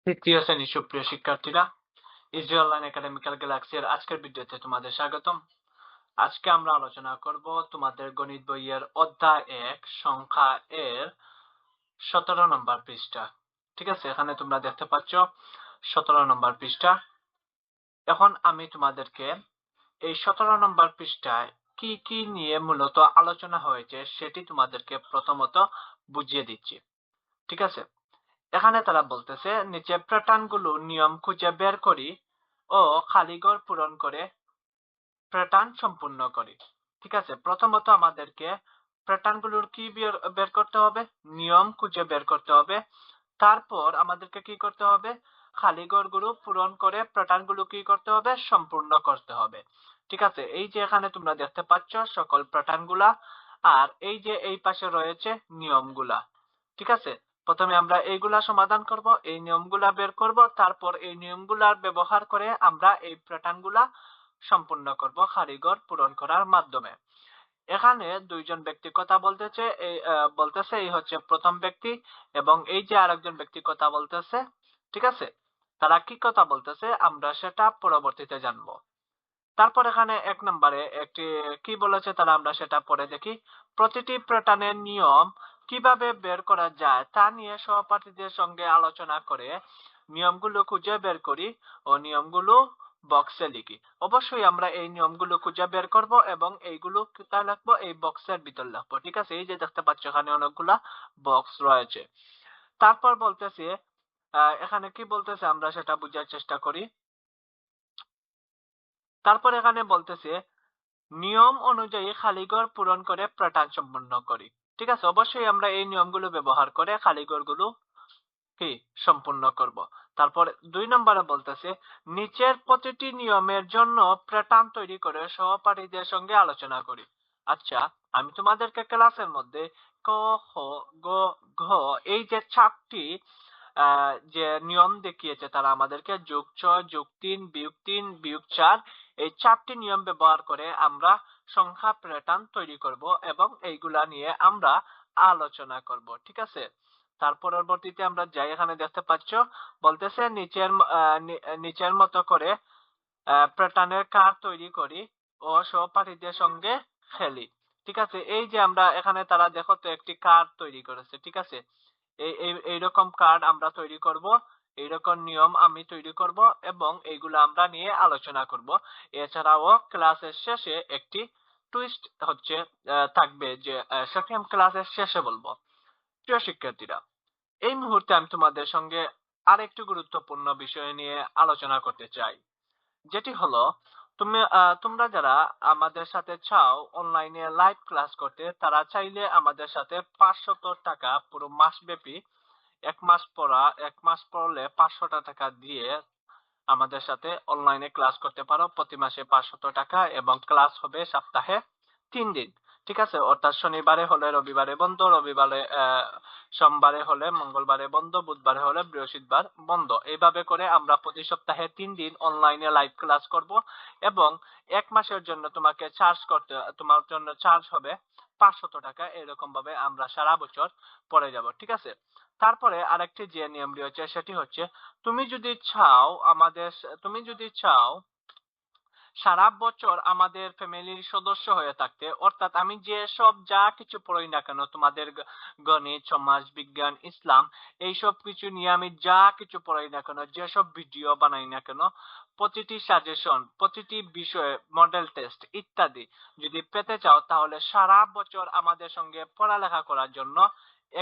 তৃতীয় শ্রেণীর সুপ্রিয় শিক্ষার্থীরা, ইজি অনলাইন একাডেমিক্যাল গ্যালাক্সির আজকের ভিডিওতে তোমাদের স্বাগতম। আজকে আমরা আলোচনা করব তোমাদের গণিত বইয়ের অধ্যায় 1 সংখ্যা এর 17 নম্বর পৃষ্ঠা। ঠিক আছে, এখানে তোমরা দেখতে পাচ্ছ 17 নম্বর পৃষ্ঠা। এখন আমি তোমাদেরকে এই 17 নম্বর পৃষ্ঠায় কি কি নিয়ে মূলত আলোচনা হয়েছে সেটি তোমাদেরকে প্রথমত বুঝিয়ে দিচ্ছি। ঠিক আছে, এখানে তারা বলতেছে নিচে প্যাটার্নগুলো নিয়ম খুঁজে বের করি ও খালি ঘর পূরণ করে প্যাটার্ন সম্পূর্ণ করি। ঠিক আছে, প্রথমত আমাদেরকে প্যাটার্নগুলোর কি বের করতে হবে, নিয়ম খুঁজে বের করতে হবে। তারপর আমাদেরকে কি করতে হবে, খালি ঘরগুলো পূরণ করে প্যাটার্নগুলো কি করতে হবে, সম্পূর্ণ করতে হবে। ঠিক আছে, এই যে এখানে তোমরা দেখতে পাচ্ছ সকল প্যাটার্নগুলা, আর এই যে এই পাশে রয়েছে নিয়মগুলা। ঠিক আছে, প্রথমে আমরা এইগুলা সমাধান করব, এই নিয়মগুলা বের করব, তারপর এই নিয়মগুলার ব্যবহার করে আমরা এই প্যাটার্নগুলা সম্পূর্ণ করব খালিঘর পূরণ করার মাধ্যমে। এখানে দুইজন ব্যক্তি কথা বলতেছে এই হচ্ছে প্রথম ব্যক্তি, এবং এই যে আরেকজন ব্যক্তি কথা বলতেছে। ঠিক আছে, তারা কি কথা বলতেছে আমরা সেটা পরবর্তীতে জানবো। তারপর এখানে 1 নম্বরে একটি কি বলেছে তারা, আমরা সেটা পড়ে দেখি। প্রতিটি প্যাটার্নের নিয়ম কিভাবে বের করা যায় তা নিয়ে সহপাঠীদের সঙ্গে আলোচনা করে নিয়মগুলো খুঁজে বের করি ও নিয়মগুলো বক্সে লিখি। অবশ্যই আমরা এই নিয়মগুলো খুঁজে বের করব এবং এইগুলো কোথায় লিখবো, এই বক্সের ভিতর লিখবো। ঠিক আছে, এই যে দেখতে পাচ্ছ এখানে অনেকগুলা বক্স রয়েছে। তারপর বলতেছে এখানে কি বলতেছে আমরা সেটা বোঝার চেষ্টা করি। তারপর এখানে বলতেছে নিয়ম অনুযায়ী খালিঘর পূরণ করে প্যাটার্ন সম্পূর্ণ করি। ঠিক আছে, অবশ্যই আমরা এই নিয়মগুলো ব্যবহার করে খালিঘরগুলো কি সম্পূর্ণ করব। তারপর 2 নম্বরে বলতেছে নিচের প্রতিটি নিয়মের জন্য প্যাটার্ন তৈরি করে সহপাঠীদের সঙ্গে আলোচনা করি। আচ্ছা, আমি তোমাদেরকে ক্লাসের মধ্যে ক, খ, গ, ঘ এই যে 4টি যে নিয়ম দেখিয়েছে তারা আমাদেরকে যোগ 6, যোগ 3, বিয়োগ 3, বিয়োগ 4, এই 4টি নিয়ম ব্যবহার করে আমরা সংখ্যা প্যাটার্ন তৈরি করব এবং এইগুলা নিয়ে আমরা আলোচনা করব। ঠিক আছে, তার পরবর্তীতে আমরা যাই, এখানে দেখতে পাচ্ছ বলতেছে নিচের মতো করে প্যাটার্নের কার্ড তৈরি করি ও সহপাঠীদের সঙ্গে খেলি। ঠিক আছে, এই যে আমরা এখানে তারা দেখো তো একটি কার্ড তৈরি করেছে। ঠিক আছে, এইরকম কার্ড আমরা তৈরি করব, এইরকম নিয়ম আমি তৈরি করব এবং এইগুলো আমরা নিয়ে আলোচনা করব। এছাড়াও ক্লাসের শেষে একটি টুইস্ট হচ্ছে থাকবে, যে সেটা আমি ক্লাসের শেষে বলবো। প্রিয় শিক্ষার্থীরা, এই মুহূর্তে আমি তোমাদের সঙ্গে আরেকটি গুরুত্বপূর্ণ বিষয় নিয়ে আলোচনা করতে চাই, যেটি হলো তোমরা যারা আমাদের সাথে চাও অনলাইনে লাইভ ক্লাস করতে, তারা চাইলে আমাদের সাথে 500 টাকা পুরো মাসব্যাপী, 1 মাস পড়লে 500 টাকা দিয়ে আমাদের সাথে অনলাইনে ক্লাস করতে পারো। প্রতি মাসে 500 টাকা এবং ক্লাস হবে সপ্তাহে 3 দিন। ঠিক আছে, অর্থাৎ শনিবারে হলে রবিবারে বন্ধ, রবিবারে সোমবারে হলে মঙ্গলবারে বন্ধ, বুধবারে হলে বৃহস্পতিবার বন্ধ। এইভাবে করে আমরা প্রতি সপ্তাহে 3 দিন অনলাইনে লাইভ ক্লাস করব এবং 1 মাসের জন্য তোমার জন্য চার্জ হবে 500 টাকা। এরকম ভাবে আমরা সারা বছর পড়ে যাব। ঠিক আছে, তারপরে আরেকটি যে নিয়ম রয়েছে সেটি হচ্ছে তুমি যদি চাও সারা বছর আমাদের ফ্যামিলির সদস্য হয়ে থাকতে, অর্থাৎ আমি যে সব যা কিছু পড়াই না কেন, তোমাদের গণিত, সমাজ বিজ্ঞান, ইসলাম, এই সব কিছু নিয়ে আমি যা কিছু পড়াই না কেন, যেসব ভিডিও বানাই না কেন, প্রতিটি সাজেশন, প্রতিটি বিষয়ে মডেল টেস্ট ইত্যাদি যদি পেতে চাও, তাহলে সারা বছর আমাদের সঙ্গে পড়ালেখা করার জন্য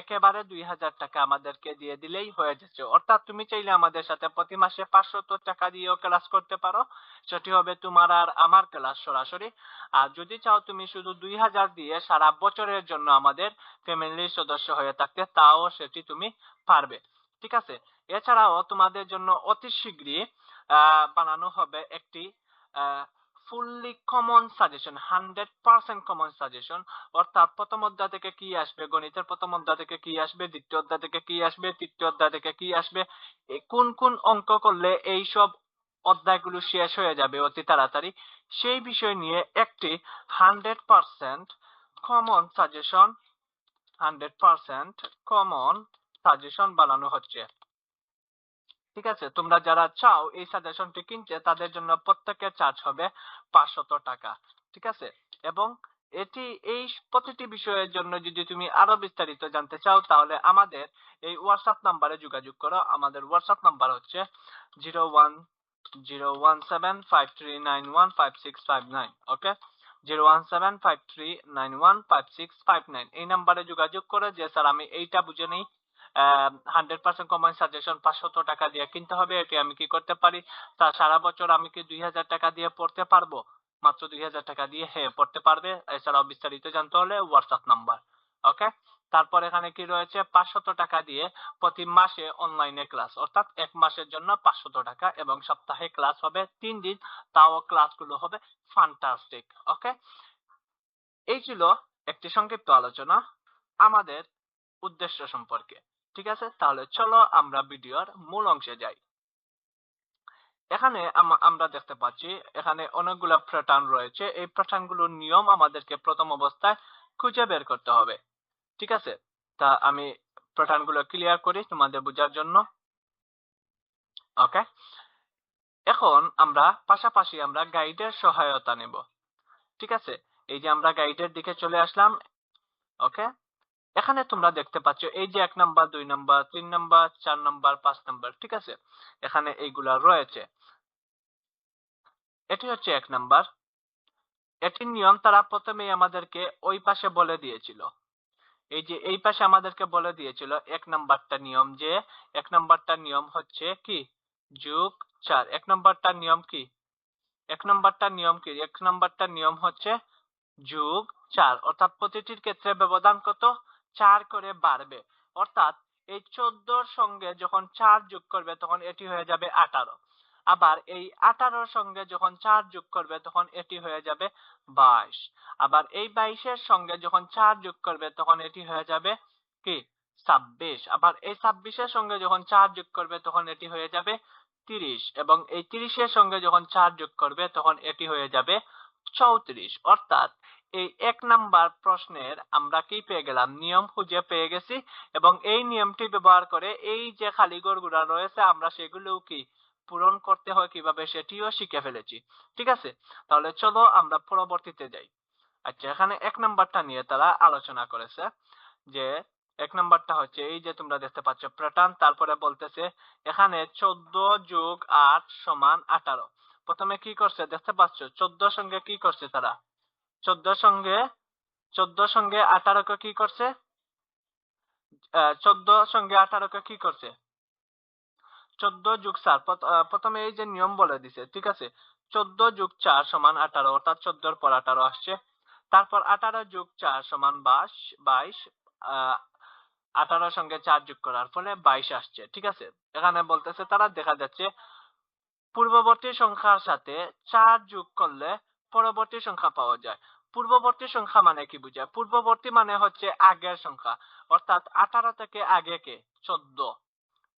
একেবারে 2000 টাকা আমাদেরকে দিয়ে দিলেই হয়ে যাচ্ছে। অর্থাৎ তুমি চাইলে আমাদের সাথে প্রতি মাসে 500 টাকা দিয়েও ক্লাস করতে পারো, সেটি হবে তোমার আর আমার ক্লাস সরাসরি। আর যদি চাও তুমি শুধু 2000 দিয়ে সারা বছরের জন্য আমাদের ফ্যামিলির সদস্য হয়ে থাকতে, তাও সেটি তুমি পারবে। ঠিক আছে, এছাড়াও তোমাদের জন্য অতি শীঘ্রই বানানো হবে একটি fully common suggestion, 100% common suggestion. অর্থাৎ প্রথম অধ্যায় থেকে কি আসবে, গণিতের প্রথম অধ্যায় থেকে কি আসবে, দ্বিতীয় অধ্যায় থেকে কি আসবে, তৃতীয় অধ্যায় থেকে কি আসবে, কোন কোন অঙ্ক করলে এই সব অধ্যায়গুলো শেষ হয়ে যাবে অতি তাড়াতাড়ি, সেই বিষয় নিয়ে একটি 100% কমন সাজেশন 100% কমন সাজেশন বানানো হচ্ছে। ঠিক আছে, তোমরা যারা চাও এই সাজেশনটি কিনতে তাদের জন্য প্রত্যেকের চার্জ হবে 500 টাকা। ঠিক আছে, এবং এটি এই প্রতিটি বিষয়ের জন্য যদি তুমি আরো বিস্তারিত জানতে চাও তাহলে আমাদের এই হোয়াটসঅ্যাপ নাম্বারে যোগাযোগ করো। আমাদের হোয়াটসঅ্যাপ নাম্বার হচ্ছে 0101753915659। ওকে, 01753915659 এই নাম্বারে যোগাযোগ করে যে স্যার আমি এইটা বুঝে নেই, 100% কমন সাজেশন 500 টাকা দিয়ে কিনতে হবে, এটি আমি কি করতে পারি? তা সারা বছর আমি কি 2000 টাকা দিয়ে পড়তে পারবো? মাত্র 2000 টাকা দিয়ে হ্যাঁ পড়তে পারবে। এছাড়াও বিস্তারিত জানতে হলে হোয়াটসঅ্যাপ নাম্বার। ওকে, তারপর এখানে কি রয়েছে? 500 টাকা দিয়ে প্রতি মাসে অনলাইনে ক্লাস, অর্থাৎ এক মাসের জন্য 500 টাকা, এবং সপ্তাহে ক্লাস হবে 3 দিন, তাও ক্লাসগুলো হবে ফ্যান্টাস্টিক। ওকে, এই ছিল একটি সংক্ষিপ্ত আলোচনা আমাদের উদ্দেশ্য সম্পর্কে। ঠিক আছে, তাহলে চলো আমরা ভিডিওর মূল অংশে যাই। এখানে আমরা দেখতে পাচ্ছি এখানে অনেকগুলো প্যাটার্ন রয়েছে। এই প্যাটার্নগুলোর নিয়ম আমাদেরকে প্রথম অবস্থায় খুঁজে বের করতে হবে। ঠিক আছে, তা আমি প্যাটার্নগুলো ক্লিয়ার করি তোমাদের বোঝার জন্য। ওকে, এখন আমরা পাশাপাশি আমরা গাইডের সহায়তা নেব। ঠিক আছে, এই যে আমরা গাইডের দিকে চলে আসলাম। ওকে, এখানে তোমরা দেখতে পাচ্ছ এই যে 1 number, 2 number, 3 number, 4 number, 5 number. ঠিক আছে, এখানে এইগুলা রয়েছে। এটি হচ্ছে 1 নাম্বার। এটির নিয়ম তারা প্রথমেই আমাদেরকে ওই পাশে বলে দিয়েছিল। এই যে এই পাশে আমাদেরকে বলে দিয়েছিল 1 নাম্বারটা নিয়ম, যে 1 নাম্বারটা নিয়ম হচ্ছে কি? যোগ 4। 1 নাম্বারটা নিয়ম কি? 1 নাম্বারটা নিয়ম কি? 1 নাম্বারটা নিয়ম হচ্ছে যোগ 4, অর্থাৎ প্রতিটির ক্ষেত্রে ব্যবধান কত? 4 করে বাড়বে। অর্থাৎ এই 14 সঙ্গে যখন 4 যোগ করবে তখন এটি হয়ে যাবে 18। আবার এই 18 সঙ্গে যখন 4 যোগ করবে তখন এটি হয়ে যাবে 22। আবার এই 22 সঙ্গে যখন 4 যোগ করবে তখন এটি হয়ে যাবে কি? 26। আবার এই 26 সঙ্গে যখন 4 যোগ করবে তখন এটি হয়ে যাবে 30। এবং এই 30 সঙ্গে যখন 4 যোগ করবে তখন এটি হয়ে যাবে 34। অর্থাৎ এই 1 নাম্বার প্রশ্নের আমরা কি পেয়ে গেলাম? নিয়ম খুঁজে পেয়ে গেছি, এবং এই নিয়মটি ব্যবহার করে এই যে খালি ঘরগুলো রয়েছে আমরা সেগুলোও কি পূরণ করতে হয় কিভাবে সেটিও শিখে ফেলেছি। ঠিক আছে, তাহলে চলো আমরা পরবর্তীতে যাই। আচ্ছা, এখানে 1 নাম্বারটা নিয়ে তারা আলোচনা করেছে যে 1 নাম্বারটা হচ্ছে এই যে তোমরা দেখতে পাচ্ছ প্যাটার্ন। তারপরে বলতেছে এখানে 14 যোগ 8 সমান 18। প্রথমে কি করছে দেখতে পাচ্ছ? 14 সঙ্গে কি করছে তারা? 14 সঙ্গে 18 কে কি করছে? 14 সঙ্গে 18 কে কি করছে? 14 যোগ 4। প্রথমে এই যে নিয়ম বলে দিছে। ঠিক আছে, 14 যোগ 4 সমান 18, অর্থাৎ 14 পর 18 আসছে। তারপর 18 যোগ 4 সমান 22। 18 সঙ্গে 4 যোগ করার ফলে 22 আসছে। ঠিক আছে, এখানে বলতেছে তারা দেখা যাচ্ছে পূর্ববর্তী সংখ্যার সাথে 4 যোগ করলে পরবর্তী সংখ্যা পাওয়া যায়। পূর্ববর্তী সংখ্যা মানে কি বোঝায়? পূর্ববর্তী মানে হচ্ছে আগের সংখ্যা, অর্থাৎ 18 থেকে আগে কে? 14।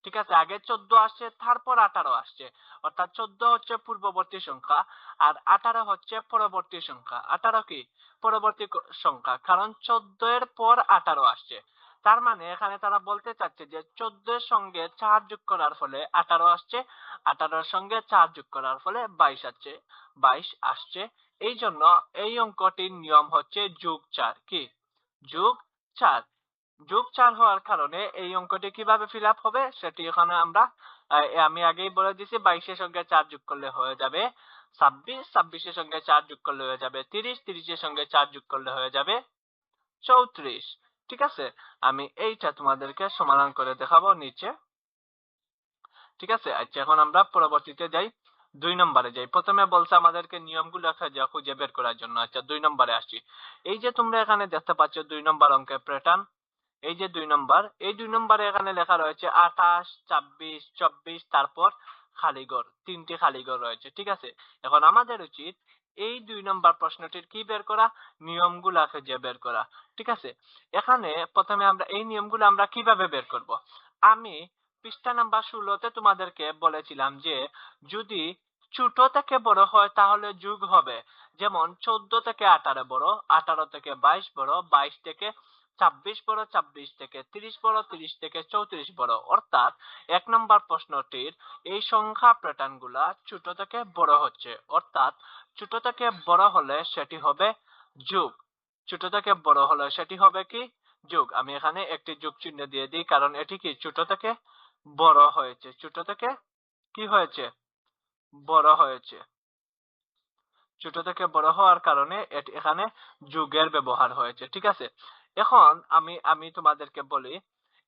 ঠিক আছে, আগে 14 আসছে, তারপর 18 আসছে, অর্থাৎ 14 হচ্ছে পূর্ববর্তী সংখ্যা আর 18 হচ্ছে পরবর্তী সংখ্যা। 18 কি? পরবর্তী সংখ্যা, কারণ 14 এর পর 18 আসছে। তার মানে এখানে তারা বলতে চাচ্ছে যে 14 এর সঙ্গে 4 যোগ করার ফলে 18 আসছে, 18 এর সঙ্গে 4 যোগ করার ফলে 22 আসছে। এই জন্য এই অঙ্কটির নিয়ম হচ্ছে যোগ 4। কি? যোগ 4। যোগ 4 হওয়ার কারণে এই অঙ্কটি কিভাবে ফিল আপ হবে সেটি এখানে আমরা আমি আগেই বলে দিয়েছি। 22 এর সঙ্গে 4 যোগ করলে হয়ে যাবে 26, 26 এর সঙ্গে 4 যোগ করলে হয়ে যাবে 30, 30 এর সঙ্গে 4 যোগ করলে হয়ে যাবে 34। ঠিক আছে, আমি এইটা তোমাদেরকে সমাধান করে দেখাবো নিচে। ঠিক আছে, আচ্ছা এখন আমরা পরবর্তীতে যাই। 2 নম্বরে যাই। প্রথমে বলছে আমাদেরকে নিয়মগুলো খুঁজে বের করার জন্য। আচ্ছা, 2 নম্বরে আসছি। এই যে তোমরা এখানে দেখতে পাচ্ছ 2 নম্বর অঙ্কের প্যাটার্ন। এই যে 2 নম্বর, এই 2 নম্বরে এখানে লেখা রয়েছে 28, 26, 24, তারপর খালিঘর, 3টি খালিঘর রয়েছে। ঠিক আছে, এখন আমাদের উচিত এই 2 নম্বর প্রশ্নটির কি বের করা? নিয়মগুলা খুঁজে বের করা। ঠিক আছে, এখানে প্রথমে আমরা এই নিয়মগুলো আমরা কিভাবে বের করব? আমি পৃষ্ঠা নাম্বার 16তে তোমাদেরকে বলেছিলাম যে যদি ছোট থেকে বড় হয় তাহলে যোগ হবে। যেমন 14 থেকে 18 বড়, 18 থেকে 22 বড়, 22 থেকে 26 বড় 26 থেকে, 30 বড় 30 থেকে 34 বড়। অর্থাৎ 1 নম্বর প্রশ্নটির এই সংখ্যা প্যাটার্ন গুলা ছোট থেকে বড় হচ্ছে, অর্থাৎ ছোট থেকে বড় হলে সেটি হবে যোগ, ছোট থেকে বড় হলে সেটি হবে কি যোগ। আমি এখানে একটি যোগ চিহ্ন দিয়ে দিই, কারণ এটি কি ছোট থেকে বড় হয়েছে, ছোট থেকে কি হয়েছে বড় হয়েছে। ছোট থেকে বড় হওয়ার কারণে এখানে যোগের ব্যবহার হয়েছে, ঠিক আছে। এখন আমি তোমাদেরকে বলি,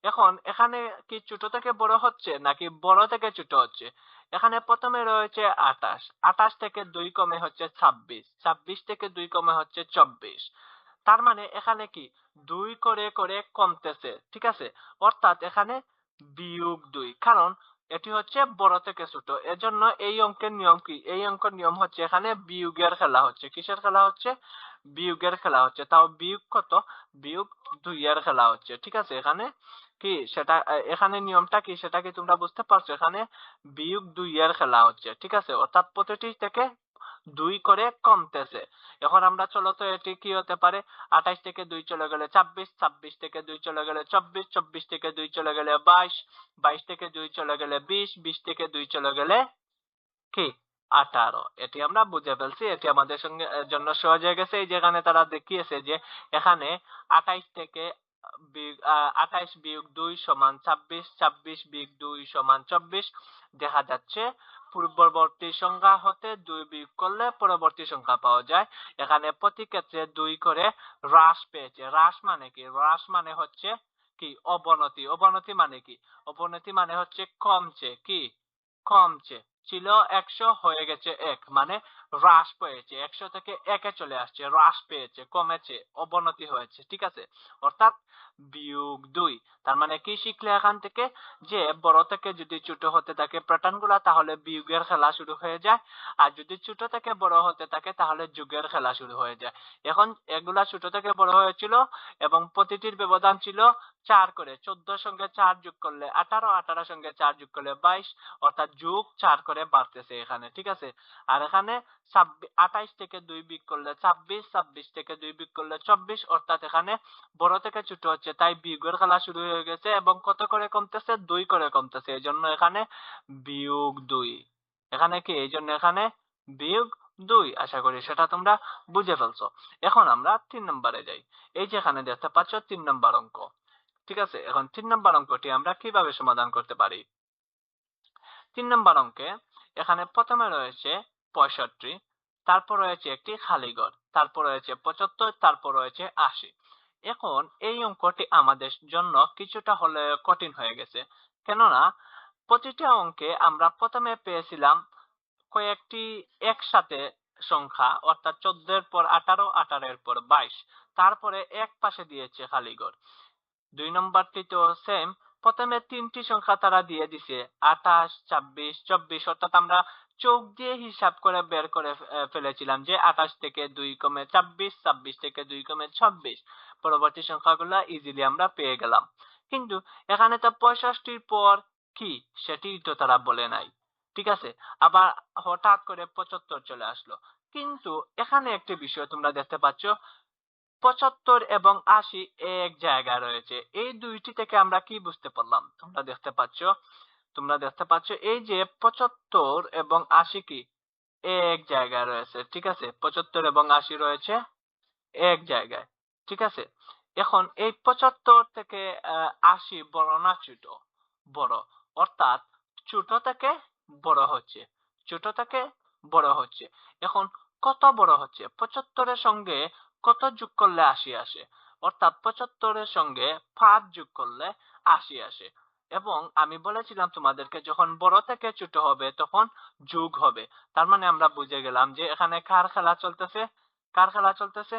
এখন এখানে কি ছোট থেকে বড় হচ্ছে নাকি বড় থেকে ছোট হচ্ছে? এখানে প্রথমে রয়েছে 28, 28 থেকে 2 কমে হচ্ছে 26, 26 থেকে 2 কমে হচ্ছে 24। তার মানে এখানে কি 2 করে করে কমতেছে, ঠিক আছে। অর্থাৎ এখানে বিয়োগ 2, কারণ এটি হচ্ছে বড় থেকে ছোট, এজন্য এই অঙ্কের নিয়ম কি, এই অঙ্কের নিয়ম হচ্ছে এখানে বিয়োগের খেলা হচ্ছে। কিসের খেলা হচ্ছে? বিয়োগের খেলা হচ্ছে। তাও বিয়োগ কত? বিয়োগ 2 এর খেলা হচ্ছে, ঠিক আছে। এখানে কি সেটা, এখানে নিয়মটা কি সেটা কি তোমরা বুঝতে পারছো? এখানে বিয়োগ 2 এর খেলা হচ্ছে, ঠিক আছে। অর্থাৎ প্রতিটি থেকে 2 করে কমতেছে। এখন আমরা চলো তো এটি কি হতে পারে, 28 থেকে 2 চলে গেলে 26, 26 থেকে 2 চলে গেলে 24, 24 থেকে 2 চলে গেলে 22, 22 থেকে 2 চলে গেলে 20, 20 থেকে 2 চলে গেলে কি 18। এটি আমরা বুঝে ফেলছি, এটি আমাদের সঙ্গে জন্য সহজ হয়ে গেছে। এই যেখানে তারা দেখিয়েছে যে এখানে 28 থেকে 28 বিয়োগ 2 সমান 26, 26 বিয়োগ 2 সমান 24। দেখা যাচ্ছে পূর্ববর্তী সংখ্যা হতে 2 বিয়োগ করলে পরবর্তী সংখ্যা পাওয়া যায়। এখানে প্রতি ক্ষেত্রে 2 করে হ্রাস পেয়েছে। হ্রাস মানে কি? হ্রাস মানে হচ্ছে কি অবনতি। অবনতি মানে কি? অবনতি মানে হচ্ছে কমছে, কি কমছে। ছিল 100 হয়ে গেছে 1, মানে হ্রাস পেয়েছে। 100 থেকে 1 এ চলে আসছে, হ্রাস পেয়েছে, কমেছে, অবনতি হয়েছে, ঠিক আছে। অর্থাৎ বিয়োগ 2। তার মানে কি শিখলে এখান থেকে? যে বড় থেকে যদি ছোট হতে থাকে প্যাটার্ন গুলা, তাহলে বিয়োগের খেলা শুরু হয়ে যায়। আর যদি ছোট থেকে বড় হতে থাকে তাহলে যোগের খেলা শুরু হয়ে যায়। এখন এগুলা ছোট থেকে বড় হয়েছিল এবং প্রতিটির ব্যবধান ছিল 4 করে। 14 সঙ্গে 4 যোগ করলে 18, 18 সঙ্গে 4 যোগ করলে 22, অর্থাৎ যোগ 4 করে বাড়তেছে এখানে, ঠিক আছে। আর এখানে 28 থেকে 2 বিয়োগ করলে 26, 26 থেকে 2 বিয়োগ করলে 24, অর্থাৎ এখানে বড় থেকে ছোট হচ্ছে, তাই বিয়োগের খেলা শুরু হয়ে গেছে এবং কত করে কমতেছে? 2 করে কমতেছে, এই জন্য এখানে বিয়োগ 2। এখানে কি, এই জন্য এখানে বিয়োগ 2। আশা করি সেটা তোমরা বুঝে ফেলছো। এখন আমরা 3 নম্বরে যাই। এই যে এখানে দেখতে পাচ্ছ 3 নম্বর অঙ্ক, ঠিক আছে। এখন 3 নম্বর অঙ্কটি আমরা কিভাবে সমাধান করতে পারি? 3 নম্বর অঙ্কে এখানে প্রথমে রয়েছে 65, তারপর রয়েছে একটি খালি ঘর, তারপর রয়েছে 75, তারপর রয়েছে 80। এখন এই অঙ্কটি আমাদের জন্য কিছুটা হলে কঠিন হয়ে গেছে, কেননা প্রতিটা অঙ্কে আমরা প্রথমে পেয়েছিলাম কয়েকটি একসাথে সংখ্যা, অর্থাৎ 14 এর পর 18, 18 এর পর 22, তারপরে এক পাশে দিয়েছে খালি ঘর। 2 নম্বরটি তো সেম, প্রথমে 3টি সংখ্যা তারা দিয়ে দিছে 28, 26, 24, অর্থাৎ আমরা চোখ দিয়ে হিসাব করে বের করে ফেলেছিলাম যে 28 থেকে 2 কমে 26, 26 থেকে 2 কমে 26। পরবর্তী সংখ্যাগুলো ইজিলি আমরা পেয়ে গেলাম। কিন্তু এখানে তো 65 পর কি সেটি তো তারা বলে নাই, ঠিক আছে। আবার হঠাৎ করে 75 চলে আসলো। কিন্তু এখানে একটি বিষয় তোমরা দেখতে পাচ্ছ, 75 এবং 80 এক জায়গায় রয়েছে। এই দুইটি থেকে আমরা কি বুঝতে পারলাম? তোমরা দেখতে পাচ্ছ এই যে 75 এবং 80 কি এক জায়গায় রয়েছে, ঠিক আছে। 75 এবং 80 রয়েছে এক জায়গায়, ঠিক আছে। এখন এই 75 থেকে 80 বড় না ছোট? বড়। অর্থাৎ ছোট থেকে বড় হচ্ছে, ছোট থেকে বড় হচ্ছে। এখন কত বড় হচ্ছে? 75 এর সঙ্গে কত যোগ করলে 80 আসে? অর্থাৎ 75 এর সঙ্গে 5 যোগ করলে 80 আসে। এবং আমি বলেছিলাম তোমাদেরকে যখন বড় থেকে ছোট হবে তখন যোগ হবে। তার মানে আমরা বুঝে গেলাম যে এখানে কার খেলা চলতেছে? কার খেলা চলতেছে?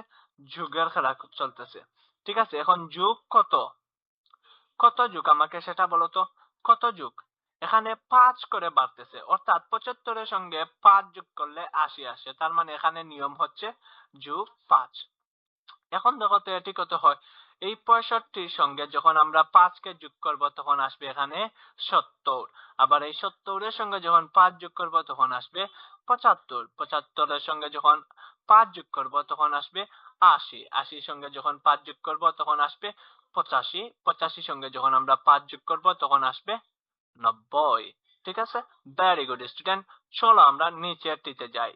যোগের খেলা চলতেছে, ঠিক আছে। এখন যোগ কত? কত যুগ আমাকে সেটা বলো তো, কত যুগ? এখানে 5 করে বাড়তেছে, অর্থাৎ 75 এর সঙ্গে 5 যোগ করলে 80 আসে। তার মানে এখানে নিয়ম হচ্ছে যোগ 5। এখন দেখো তো এটি কত হয়? এই 65 সঙ্গে যখন আমরা 5 কে যোগ করব তখন আসবে এখানে 70। আবার এই 70 এর সঙ্গে যখন 5 যোগ করব তখন আসবে 75। 75 এর সঙ্গে যখন 5 যোগ করব তখন আসবে 80। 80 সঙ্গে যখন 5 যোগ করব তখন আসবে 85। 85 সঙ্গে যখন আমরা 5 যোগ করব তখন আসবে 90। ঠিক আছে, ভেরি গুড স্টুডেন্ট। চলো আমরা নিচেরটিতে যাই।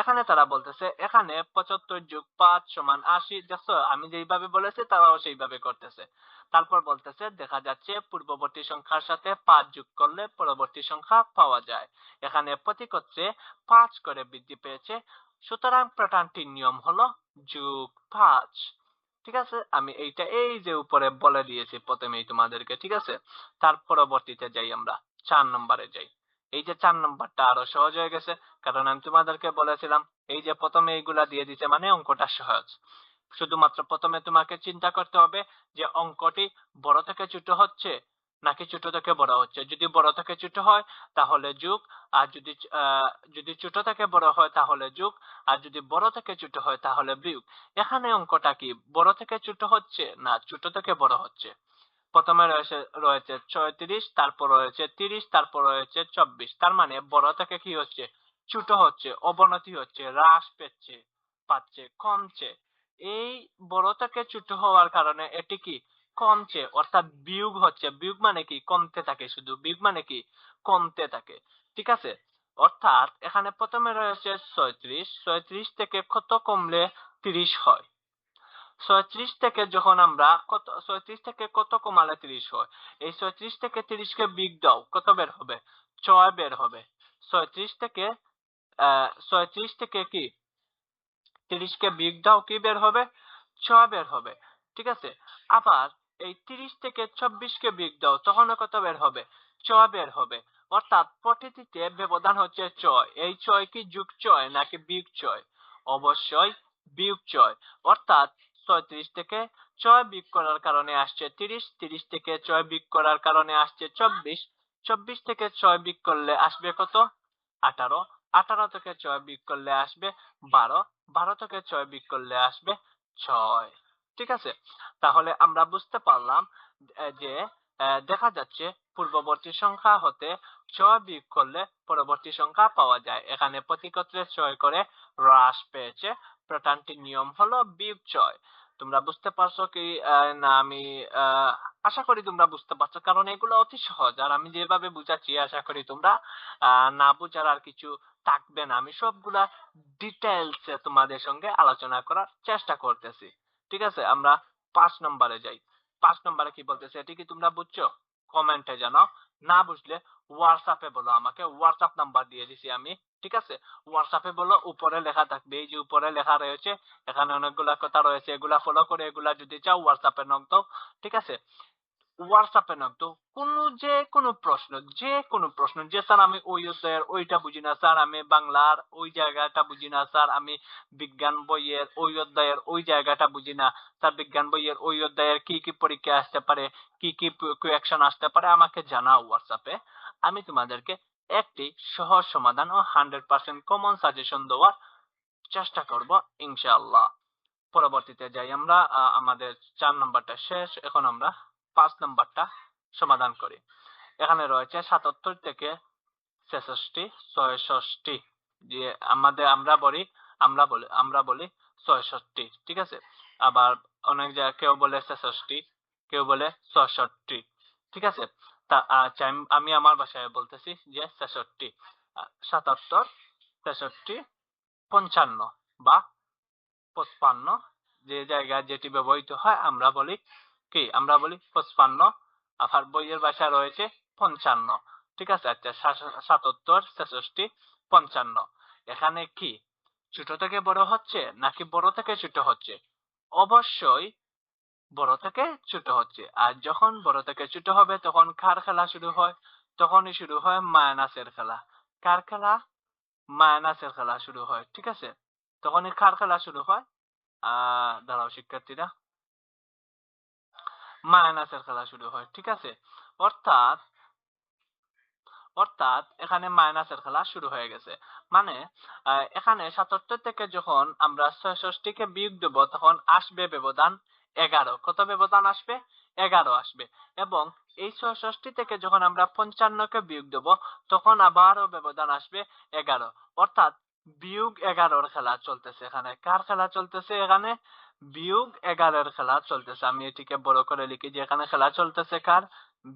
এখানে তারা বলতেছে এখানে 75 যোগ 5 সমান 80। দেখছো আমি যেইভাবে বলেছি তারাও সেইভাবে করতেছে। তারপর বলতেছে দেখা যাচ্ছে পূর্ববর্তী সংখ্যার সাথে 5 যোগ করলে পরবর্তী সংখ্যা পাওয়া যায়। এখানে প্রতিক্ষত্রে 5 করে বৃদ্ধি পেয়েছে, সুতরাং প্যাটার্নটির নিয়ম হলো যোগ 5। ঠিক আছে, আমি এইটা এই যে উপরে বলে দিয়েছি প্রথমেই তোমাদেরকে। ঠিক আছে, তার পরবর্তীতে যাই আমরা 4 নম্বরে যাই। এই যে 4 নম্বরটা আরো সহজ হয়ে গেছে, কারণ আমি তোমাদেরকে বলেছিলাম এই যে প্রথমে এইগুলা দিয়ে দিতে মানে অঙ্কটা সহজ। শুধুমাত্র প্রথমে তোমাকে চিন্তা করতে হবে যে অঙ্কটি বড় থেকে ছোট হচ্ছে নাকি ছোট থেকে বড় হচ্ছে। যদি বড় থেকে ছোট হয় তাহলে যোগ, আর যদি ছোট থেকে বড় হয় তাহলে যোগ, আর যদি বড় থেকে ছোট হয় তাহলে বিয়োগ। এখানে অঙ্কটা কি বড় থেকে ছোট হচ্ছে না ছোট থেকে বড় হচ্ছে? প্রথমে রয়েছে 36, তারপর রয়েছে 30, তারপর রয়েছে 24। তার মানে বড় থেকে কি হচ্ছে? ছোট হচ্ছে, অবনতি হচ্ছে, হ্রাস পাচ্ছে, কমছে। এই বড় থেকে ছোট হওয়ার কারণে এটি কি কমছে, অর্থাৎ বিয়োগ হচ্ছে। বিয়োগ মানে কি কমতে থাকে, শুধু বিয়োগ মানে কি কমতে থাকে। ঠিক আছে, অর্থাৎ এখানে প্রথমে রয়েছে 36। 36 থেকে কত কমলে 30 হয়? 36 থেকে যখন আমরা 36 থেকে কত কমালে 30 হয়? এই 36 থেকে 30 কে বিগ দাও, কত বের হবে? 6 বের হবে। 36 থেকে 36 থেকে কি 30 কে বিগ দাও, কি বের হবে? 6 বের হবে। ঠিক আছে, আবার এই 30 থেকে 24 কে বিগ দাও, তখন কত বের হবে? 6 বের হবে। অর্থাৎ প্রতিটিতে ব্যবধান হচ্ছে 6। এই 6 কি যোগ 6 নাকি বিয়োগ 6? অবশ্যই বিয়োগ 6। অর্থাৎ 36 থেকে 6 বিয়োগ করার কারণে আসছে 30, 30 থেকে 6 বিয়োগ করার কারণে আসছে 24, 24 থেকে 6 বিয়োগ করলে আসবে কত? 18, 18 থেকে 6 বিয়োগ করলে আসবে 12, 12 থেকে 6 বিয়োগ করলে আসবে 6। ঠিক আছে, তাহলে আমরা বুঝতে পারলাম যে দেখা যাচ্ছে পূর্ববর্তী সংখ্যা হতে 6 বিয়োগ করলে পরবর্তী সংখ্যা পাওয়া যায়। এখানে প্রতিক্ষত্রে 6 করে হ্রাস পেয়েছে। প্যাটার্নটির নিয়ম হলো বিয়োগ 6। তোমরা বুঝতে পারছো কি না? আমি আশা করি তোমরা বুঝতে পারছো, কারণ এগুলো অতি সহজ। আর আমি যেভাবে বুঝাচ্ছি আশা করি তোমরা না বুঝার আর কিছু থাকবে না। আমি সবগুলা ডিটেইলস তোমাদের সঙ্গে আলোচনা করার চেষ্টা করতেছি। ঠিক আছে, আমরা 5 নম্বরে যাই। 5 নম্বরে কি বলতেছে এটি কি তোমরা বুঝছো? কমেন্টে জানাও। না বুঝলে হোয়াটসঅ্যাপে বলো আমাকে, হোয়াটসঅ্যাপ নাম্বার দিয়ে দিছি আমি। ঠিক আছে, হোয়াটসঅ্যাপে বলো, উপরে লেখা থাকবে, এই যে উপরে লেখা রয়েছে, এখানে অনেকগুলা কথা রয়েছে, এগুলা ফলো করে এগুলা যদি চাও হোয়াটসঅ্যাপে নক দাও। ঠিক আছে, হোয়াটসঅ্যাপে নক দাও। যে কোনো প্রশ্ন, যে স্যার আমি ওই অধ্যায়ের ওইটা বুঝি না, স্যার আমি বাংলার ওই জায়গাটা বুঝি না, স্যার আমি বিজ্ঞান বইয়ের ওই অধ্যায়ের ওই জায়গাটা বুঝি না, স্যার বিজ্ঞান বইয়ের ওই অধ্যায়ের কি কি পরীক্ষা আসতে পারে, কি কি কোয়েকশন আসতে পারে, আমাকে জানাও হোয়াটসঅ্যাপে। আমি তোমাদেরকে একটি সহজ সমাধান ও 100% কমন সাজেশন দেওয়ার চেষ্টা করব ইনশাআল্লাহ। পরবর্তীতে যাই আমরা। আমাদের 4 নাম্বারটা শেষ, এখন আমরা 5 নাম্বারটা সমাধান করি। এখানে রয়েছে 77 থেকে 66, 66। যে আমরা বলি 66। ঠিক আছে, আবার অনেক জায়গায় কেউ বলে 66, কেউ বলে 66। ঠিক আছে, তা আচ্ছা আমি আমার ভাষায় বলতেছি যে 66, 77, 63, 55 বা 55। যে জায়গায় যেটি ব্যবহৃত হয় আমরা বলি কি, আমরা বলি 55। আবার বইয়ের ভাষা রয়েছে 55। ঠিক আছে, আচ্ছা 77, 66, 55। এখানে কি ছোট থেকে বড় হচ্ছে নাকি বড় থেকে ছোট হচ্ছে? অবশ্যই বড় থেকে ছোট হচ্ছে। আর যখন বড় থেকে ছোট হবে তখন কার খেলা শুরু হয়? তখনই শুরু হয় মাইনাসের খেলা। কার খেলা? মাইনাসের খেলা শুরু হয়। ঠিক আছে, তখনই কার খেলা শুরু হয়? দাঁড়াও শিক্ষার্থীরা, মাইনাসের খেলা শুরু হয়। ঠিক আছে, অর্থাৎ অর্থাৎ এখানে মাইনাসের খেলা শুরু হয়ে গেছে। মানে এখানে 77 থেকে যখন আমরা 66 কে বিয়োগ দেব তখন আসবে ব্যবধান 11। কত ব্যবধান আসবে? 11 আসবে। এবং এই ৬৬ থেকে যখন আমরা ৫৫কে বিয়োগ দেব তখন আবারও ব্যবধান আসবে 11। অর্থাৎ বিয়োগ 11-র খেলা চলতেছে এখানে। কার খেলা চলতেছে এখানে? বিয়োগ 11-এর খেলা চলতেছে। আমি এটিকে বড় করে লিখি যে এখানে খেলা চলতেছে কার?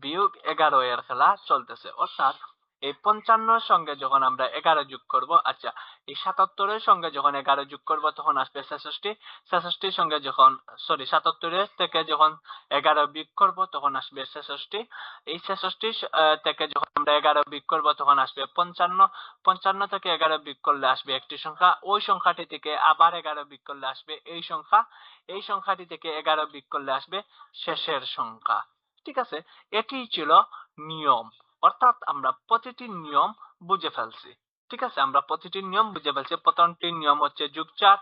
বিয়োগ 11 এর খেলা চলতেছে। অর্থাৎ এই ৫৫-র সঙ্গে যখন আমরা 11 যোগ করব, আচ্ছা এই ৭৭-এর সঙ্গে যখন 11 যোগ করব তখন আসবে ৬৬। ৬৬-র সঙ্গে যখন ৭৭-এর থেকে যখন 11 বিয়োগ করব তখন আসবে ৬৬। এই ৬৬ থেকে যখন আমরা 11 বিয়োগ করব তখন আসবে ৫৫। ৫৫ থেকে 11 বিয়োগ করলে আসবে একটি সংখ্যা। ওই সংখ্যাটি থেকে আবার 11 বিয়োগ করলে আসবে এই সংখ্যা। এই সংখ্যাটি থেকে 11 বিয়োগ করলে আসবে শেষের সংখ্যা। ঠিক আছে, এটি ছিল নিয়ম। অর্থাৎ আমরা প্রতিটি নিয়ম বুঝে ফেলছি। ঠিক আছে, আমরা প্রতিটি নিয়ম বুঝে ফেলছি। প্রথমটি নিয়ম হচ্ছে যোগ 4,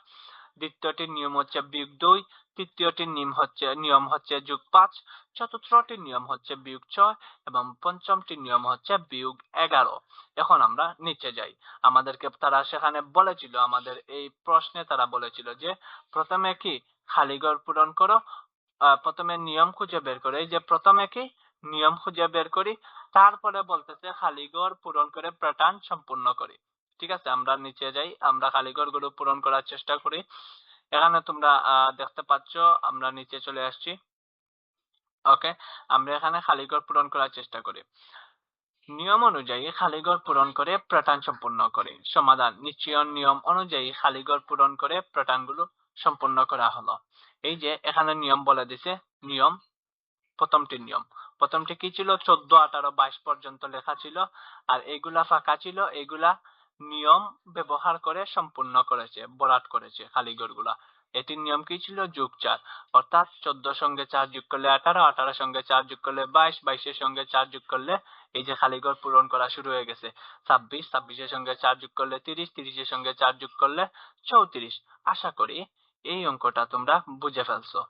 দ্বিতীয়টির নিয়ম হচ্ছে বিয়োগ 2, তৃতীয়টির নিয়ম হচ্ছে যোগ 5, চতুর্থটির নিয়ম হচ্ছে বিয়োগ 6 এবং পঞ্চমটির নিয়ম হচ্ছে বিয়োগ 11। এখন আমরা নিচে যাই। আমাদেরকে তারা সেখানে বলেছিল, আমাদের এই প্রশ্নে তারা বলেছিল যে প্রথমে কি খালি ঘর পূরণ করো, প্রথমে নিয়ম খুঁজে বের করে, এই যে প্রথমে কি নিয়ম খুঁজে বের করি, তারপরে বলতেছে খালি ঘর পূরণ করে প্যাটার্ন সম্পূর্ণ করি। ঠিক আছে, আমরা নিচে যাই, আমরা খালি ঘরগুলো পূরণ করার চেষ্টা করি। এখানে তোমরা দেখতে পাচ্ছ আমরা নিচে চলে আসছি। ওকে, আমরা এখানে খালি ঘর পূরণ করার চেষ্টা করি। নিয়ম অনুযায়ী খালি ঘর পূরণ করে প্যাটার্ন সম্পূর্ণ করি। সমাধান: নিচের নিয়ম অনুযায়ী খালি ঘর পূরণ করে প্যাটার্নগুলো সম্পূর্ণ করা হলো। এই যে এখানে নিয়ম বলে দিছে। নিয়ম, প্রথমটি কি ছিল? 14, 18, 22 পর্যন্ত লেখা ছিল, আর এইগুলা ফাঁকা ছিল। এইগুলা নিয়ম ব্যবহার করে সম্পূর্ণ করেছে, বরাট করেছে খালি ঘরগুলা। এটির নিয়ম কি ছিল? যোগ 4। অর্থাৎ 14 সঙ্গে 4 যোগ করলে 18, 18 সঙ্গে 4 যোগ করলে 22, 22 এর সঙ্গে 4 যোগ করলে এই যে খালি ঘর পূরণ করা শুরু হয়ে গেছে 26, 26 এর সঙ্গে 4 যোগ করলে 30, 30 এর সঙ্গে 4 যোগ করলে 34। আশা করি এই অঙ্কটা তোমরা বুঝে ফেলছো।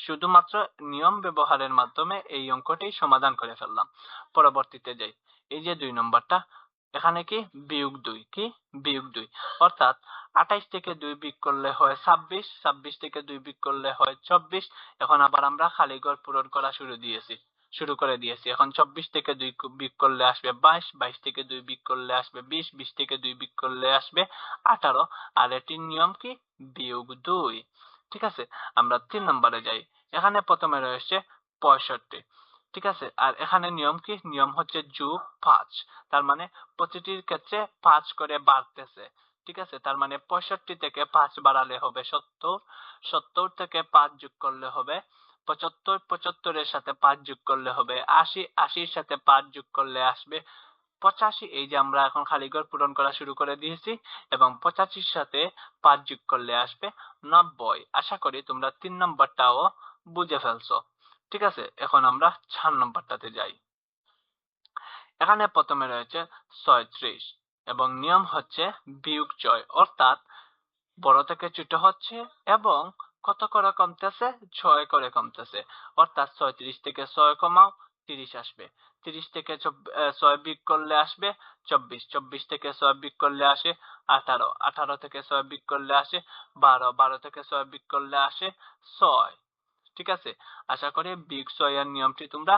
শুধুমাত্র নিয়ম ব্যবহারের মাধ্যমে এই অঙ্কটি সমাধান করে ফেললাম। পরবর্তীতে যাই। এই যে 2 নম্বরটা, এখানে কি বিয়োগ 2, কি বিয়োগ 2, অর্থাৎ 28 থেকে 2 বিয়োগ করলে হয় 26, 26 থেকে 2 বিয়োগ করলে হয় 24। এখন আবার আমরা খালি ঘর পূরণ করা শুরু করে দিয়েছি। এখন 24 থেকে 2 বিয়োগ করলে আসবে 22, 22 থেকে 2 বিয়োগ করলে আসবে 20, 20 থেকে 2 বিয়োগ করলে আসবে 18। আর এটির নিয়ম কি? বিয়োগ 2। ঠিক আছে, আমরা 3 নম্বরে যাই। এখানে প্রথমে রয়েছে 65। ঠিক আছে, আর এখানে নিয়ম কি? নিয়ম হচ্ছে যোগ 5। তার মানে প্রতিটির ক্ষেত্রে 5 করে বাড়তেছে। ঠিক আছে, তার মানে 65 থেকে 5 বাড়ালে হবে 70, 70 থেকে 5 যোগ করলে হবে 75, 75 এর সাথে 5 যোগ করলে হবে 80, 80 এর সাথে 5 যোগ করলে আসবে 85। এই যে আমরা এখন খালি ঘর পূরণ করা শুরু করে দিয়েছি এবং 85 এর সাথে 5 যোগ করলে আসবে 90। আশা করি তোমরা 3 নম্বরটাও বুঝে ফেলছো। ঠিক আছে, এখন আমরা 4 নম্বরটাতে যাই। এখানে প্রথমে রয়েছে 36 এবং নিয়ম হচ্ছে বিয়োগ 6, অর্থাৎ বড় থেকে ছোট হচ্ছে এবং কত করে কমতেছে? 6 করে কমতেছে। অর্থাৎ 36 থেকে 6 কমাও 30 আসবে। 30 থেকে 6 বিয়োগ করলে আসবে 24, 24 থেকে 6 বিয়োগ করলে আসে 18, 18 থেকে 6 বিয়োগ করলে আসে 12, 12 থেকে 6 বিয়োগ করলে আসে 6। ঠিক আছে, আশা করি বিগ 6 এর নিয়মটি তোমরা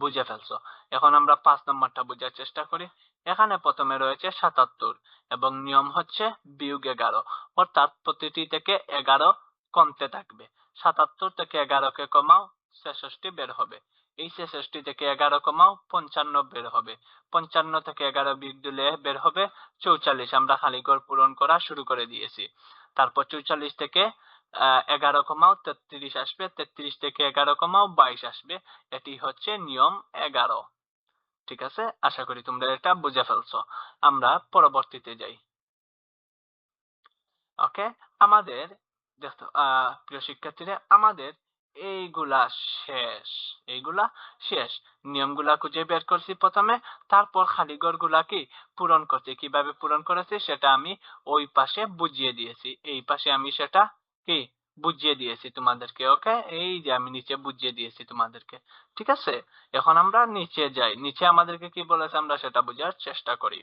বুঝে ফেলছো। এখন আমরা 5 নম্বরটা বোঝার চেষ্টা করি। এখানে প্রথমে রয়েছে 77 এবং নিয়ম হচ্ছে বিয়োগ 11, অর্থাৎ প্রতিটি থেকে 11 কমতে থাকবে। 77 থেকে 11 কে কমাও 66 বের হবে। এই 66 থেকে 11 কমাও 55 বের হবে। 55 থেকে 11 বিয়োগ দিলে বের হবে 44। আমরা খালি ঘর পূরণ করা শুরু করে দিয়েছি। তারপর 44 থেকে 11 কমাও 33 আসবে। 33 থেকে 11 কমাও 22 আসবে। এটি হচ্ছে নিয়ম 11। ঠিক আছে, আশা করি তোমরা এটা বুঝে ফেলছো। আমরা পরবর্তীতে যাই। ওকে, আমাদের দেখো প্রিয় শিক্ষার্থীরা, আমাদের এইগুলা শেষ। এইগুলা শেষ। নিয়মগুলা খুঁজে বের করছি প্রথমে, তারপর খালি ঘরগুলা কি পূরণ করছি। কিভাবে পূরণ করেছি সেটা আমি ওই পাশে বুঝিয়ে দিয়েছি। এই পাশে আমি সেটা কি বুঝিয়ে দিয়েছি তোমাদেরকে। ওকে, এই যে আমি নিচে বুঝিয়ে দিয়েছি তোমাদেরকে। ঠিক আছে, এখন আমরা নিচে যাই। নিচে আমাদেরকে কি বলেছে আমরা সেটা বোঝার চেষ্টা করি।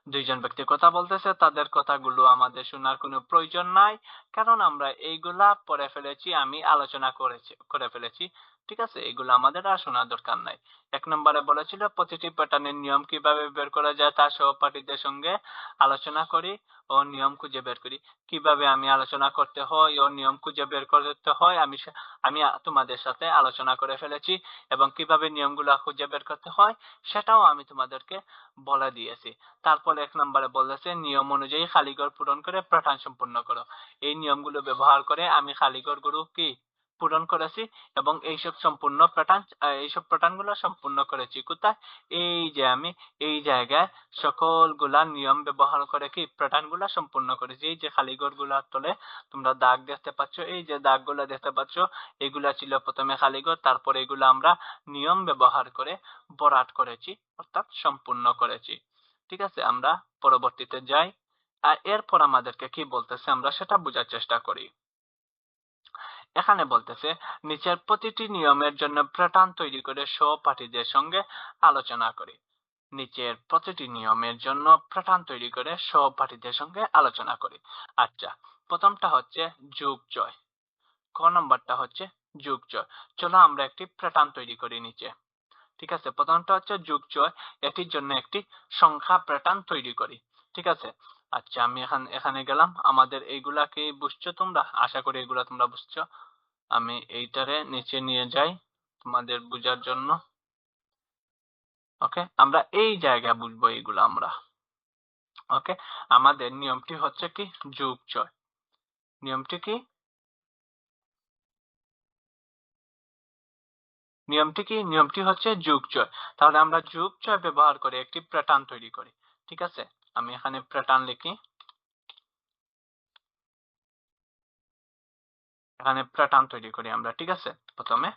দুইজন ব্যক্তি কথা বলতেছে, তাদের কথাগুলো আমাদের শোনার কোনো প্রয়োজন নাই, কারণ আমরা এইগুলা পড়ে ফেলেছি, আমি আলোচনা করে ফেলেছি। ঠিক আছে, এগুলো আমাদের আর শোনার দরকার নাই। 1 নম্বরে বলেছিল প্রতিটি প্যাটার্নের নিয়ম কিভাবে বের করা যায় তা সহপাঠীদের সঙ্গে আলোচনা করি ও নিয়ম খুঁজে বের করি। কিভাবে আমি আলোচনা করতে হয় ও নিয়ম খুঁজে বের করতে হয় আমি তোমাদের সাথে আলোচনা করে ফেলেছি, এবং কিভাবে নিয়মগুলো খুঁজে বের করতে হয় সেটাও আমি তোমাদেরকে বলে দিয়েছি। তারপরে 1 নম্বরে বলেছে নিয়ম অনুযায়ী খালিঘর পূরণ করে প্যাটার্ন সম্পূর্ণ করো। এই নিয়মগুলো ব্যবহার করে আমি খালিঘরগুলো কি পূরণ করেছি, এবং এইসব প্যাটার্ন গুলো সম্পূর্ণ করেছি। কোথায়? এই যে আমি এই জায়গায় সকলগুলা নিয়ম ব্যবহার করে কি প্যাটার্ন গুলা সম্পূর্ণ করেছি। এই যে খালিঘর গুলার তলে তোমরা দাগ দেখতে পাচ্ছ, এই যে দাগগুলা দেখতে পাচ্ছ, এগুলা ছিল প্রথমে খালিঘর, তারপরে এগুলা আমরা নিয়ম ব্যবহার করে ভরাট করেছি, অর্থাৎ সম্পূর্ণ করেছি। ঠিক আছে, আমরা পরবর্তীতে যাই। আর এরপর আমাদেরকে কি বলতেছে আমরা সেটা বোঝার চেষ্টা করি। এখানে বলতেছে নিচের প্রতিটি নিয়মের জন্য প্যাটার্ন তৈরি করে সহপাঠীদের সঙ্গে আলোচনা করি। নিচের প্রতিটি নিয়মের জন্য প্যাটার্ন তৈরি করে সহপাঠীদের সঙ্গে আলোচনা করি। আচ্ছা, প্রথমটা হচ্ছে যোগজয়, ক নম্বরটা হচ্ছে যোগজয়। চলো আমরা একটি প্যাটার্ন তৈরি করি নিচে। ঠিক আছে, প্রথমটা হচ্ছে যোগজয়, এটির জন্য একটি সংখ্যা প্যাটার্ন তৈরি করি। ঠিক আছে, আচ্ছা আমি এখানে গেলাম। আমাদের এইগুলা কি বুঝছো তোমরা? আশা করি এগুলা তোমরা বুঝছো। আমি এইটারে নিচে নিয়ে যাই তোমাদের বুঝার জন্য। ওকে, আমরা এই জায়গায় বুঝবো এইগুলো আমরা। ওকে, আমাদের নিয়মটি হচ্ছে কি যোগজয়। নিয়মটি কি? নিয়মটি হচ্ছে যোগজয়। তাহলে আমরা যোগজয় ব্যবহার করে একটি প্যাটার্ন তৈরি করি। ঠিক আছে, আমি এখানে প্যাটার্ন লিখি, এখানে প্যাটার্ন তৈরি করি আমরা। ঠিক আছে, প্রথমে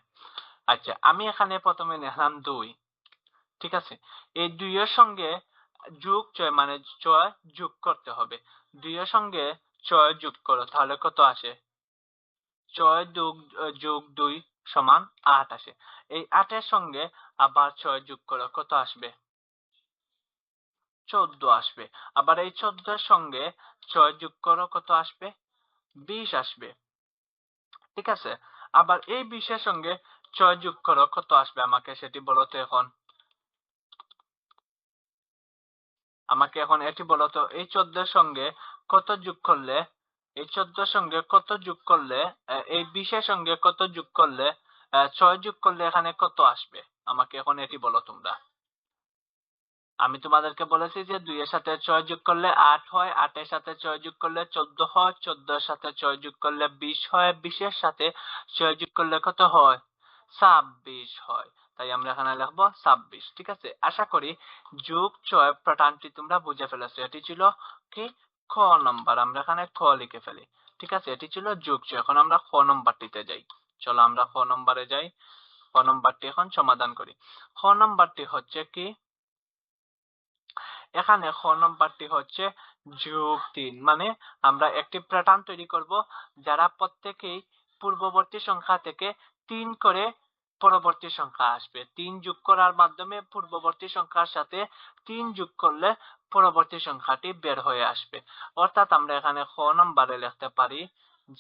আচ্ছা আমি এখানে প্রথমে লিখলাম 2। ঠিক আছে, এই 2 এর সঙ্গে যোগজয় মানে জয় যোগ করতে হবে। 2 এর সঙ্গে 6 যোগ করো, তাহলে কত আসে? 6 যোগ 2 সমান 8 আসে। এই 8 এর সঙ্গে আবার 6 যোগ করো, কত আসবে? 14 আসবে। আবার এই 14 এর সঙ্গে 6 যোগ করো, কত আসবে? 20 আসবে। ঠিক আছে, আবার এই 20 এর সঙ্গে 6 যোগ করো, কত আসবে আমাকে সেটি বলো তো এখন। আমাকে এখন এটি বলো তো, এই 14 এর সঙ্গে কত যোগ করলে, এই 14 এর সঙ্গে কত যোগ করলে, এই 20 এর সঙ্গে কত যোগ করলে, 6 যোগ করলে এখানে কত আসবে? আমাকে এখন এটি বলো তোমরা। আমি তোমাদেরকে বলেছি যে 2 এর সাথে 6 যোগ করলে 8 হয়, 8 এর সাথে 6 যোগ করলে 14 হয়, 14 এর সাথে 6 যোগ করলে 20 হয়, 20 এর সাথে 6 যোগ করলে কত হয়? 26 হয়। তাই আমরা এখানে লিখবো 26। ঠিক আছে, আশা করি যোগ 6 প্যাটার্নটি তোমরা বুঝে ফেলেছো। এটি ছিল কি খ নম্বর, আমরা এখানে খ লিখে ফেলি। ঠিক আছে, এটি ছিল যোগ 6। এখন আমরা খ নম্বরটিতে যাই। চলো আমরা খ নম্বরে যাই। খ নম্বরটি এখন সমাধান করি। খ নম্বরটি হচ্ছে কি, এখানে খ নম্বরটি হচ্ছে যোগ 3, মানে আমরা একটি প্যাটার্ন তৈরি করব যারা প্রত্যেকেই পূর্ববর্তী সংখ্যা থেকে 3 করে পরবর্তী সংখ্যা আসবে। 3 যোগ করার মাধ্যমে পূর্ববর্তী সংখ্যার সাথে 3 যোগ করলে পরবর্তী সংখ্যাটি বের হয়ে আসবে। অর্থাৎ আমরা এখানে খ নম্বরে লিখতে পারি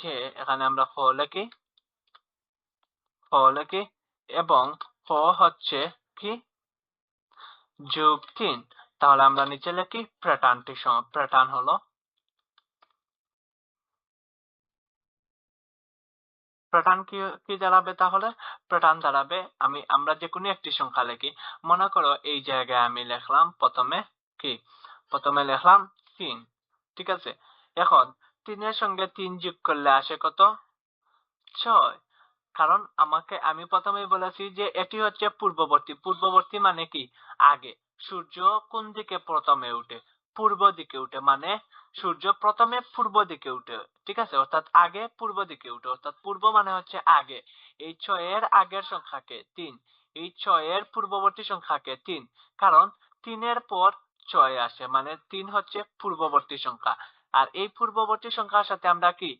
যে এখানে আমরা খ লিখি এবং খ হচ্ছে কি যোগ 3। তাহলে আমরা নিচে লিখি প্যাটার্ন হলো, প্যাটার্ন কি কি দাঁড়াবে? তাহলে প্যাটার্ন দাঁড়াবে, আমরা যে কোনো একটি সংখ্যা লিখি। মনে করো এই জায়গায় আমি লিখলাম প্রথমে লিখলাম 3। ঠিক আছে, এখন 3 এর সঙ্গে 3 যোগ করলে আসে কত? 6। কারণ আমি প্রথমেই বলেছি যে এটি হচ্ছে পূর্ববর্তী মানে কি আগে। সূর্য কোন দিকে প্রথমে উঠে? পূর্ব দিকে উঠে, মানে সূর্য প্রথমে পূর্ব দিকে উঠে। ঠিক আছে, অর্থাৎ আগে পূর্ব দিকে উঠে, অর্থাৎ পূর্ব মানে হচ্ছে আগে। এই 6 এর আগের সংখ্যাকে 3, এই 6 এর পূর্ববর্তী সংখ্যাকে 3, কারণ 3 এর পর 6 আসে, মানে 3 হচ্ছে পূর্ববর্তী সংখ্যা। আর এই পূর্ববর্তী সংখ্যার সাথে আমরা কি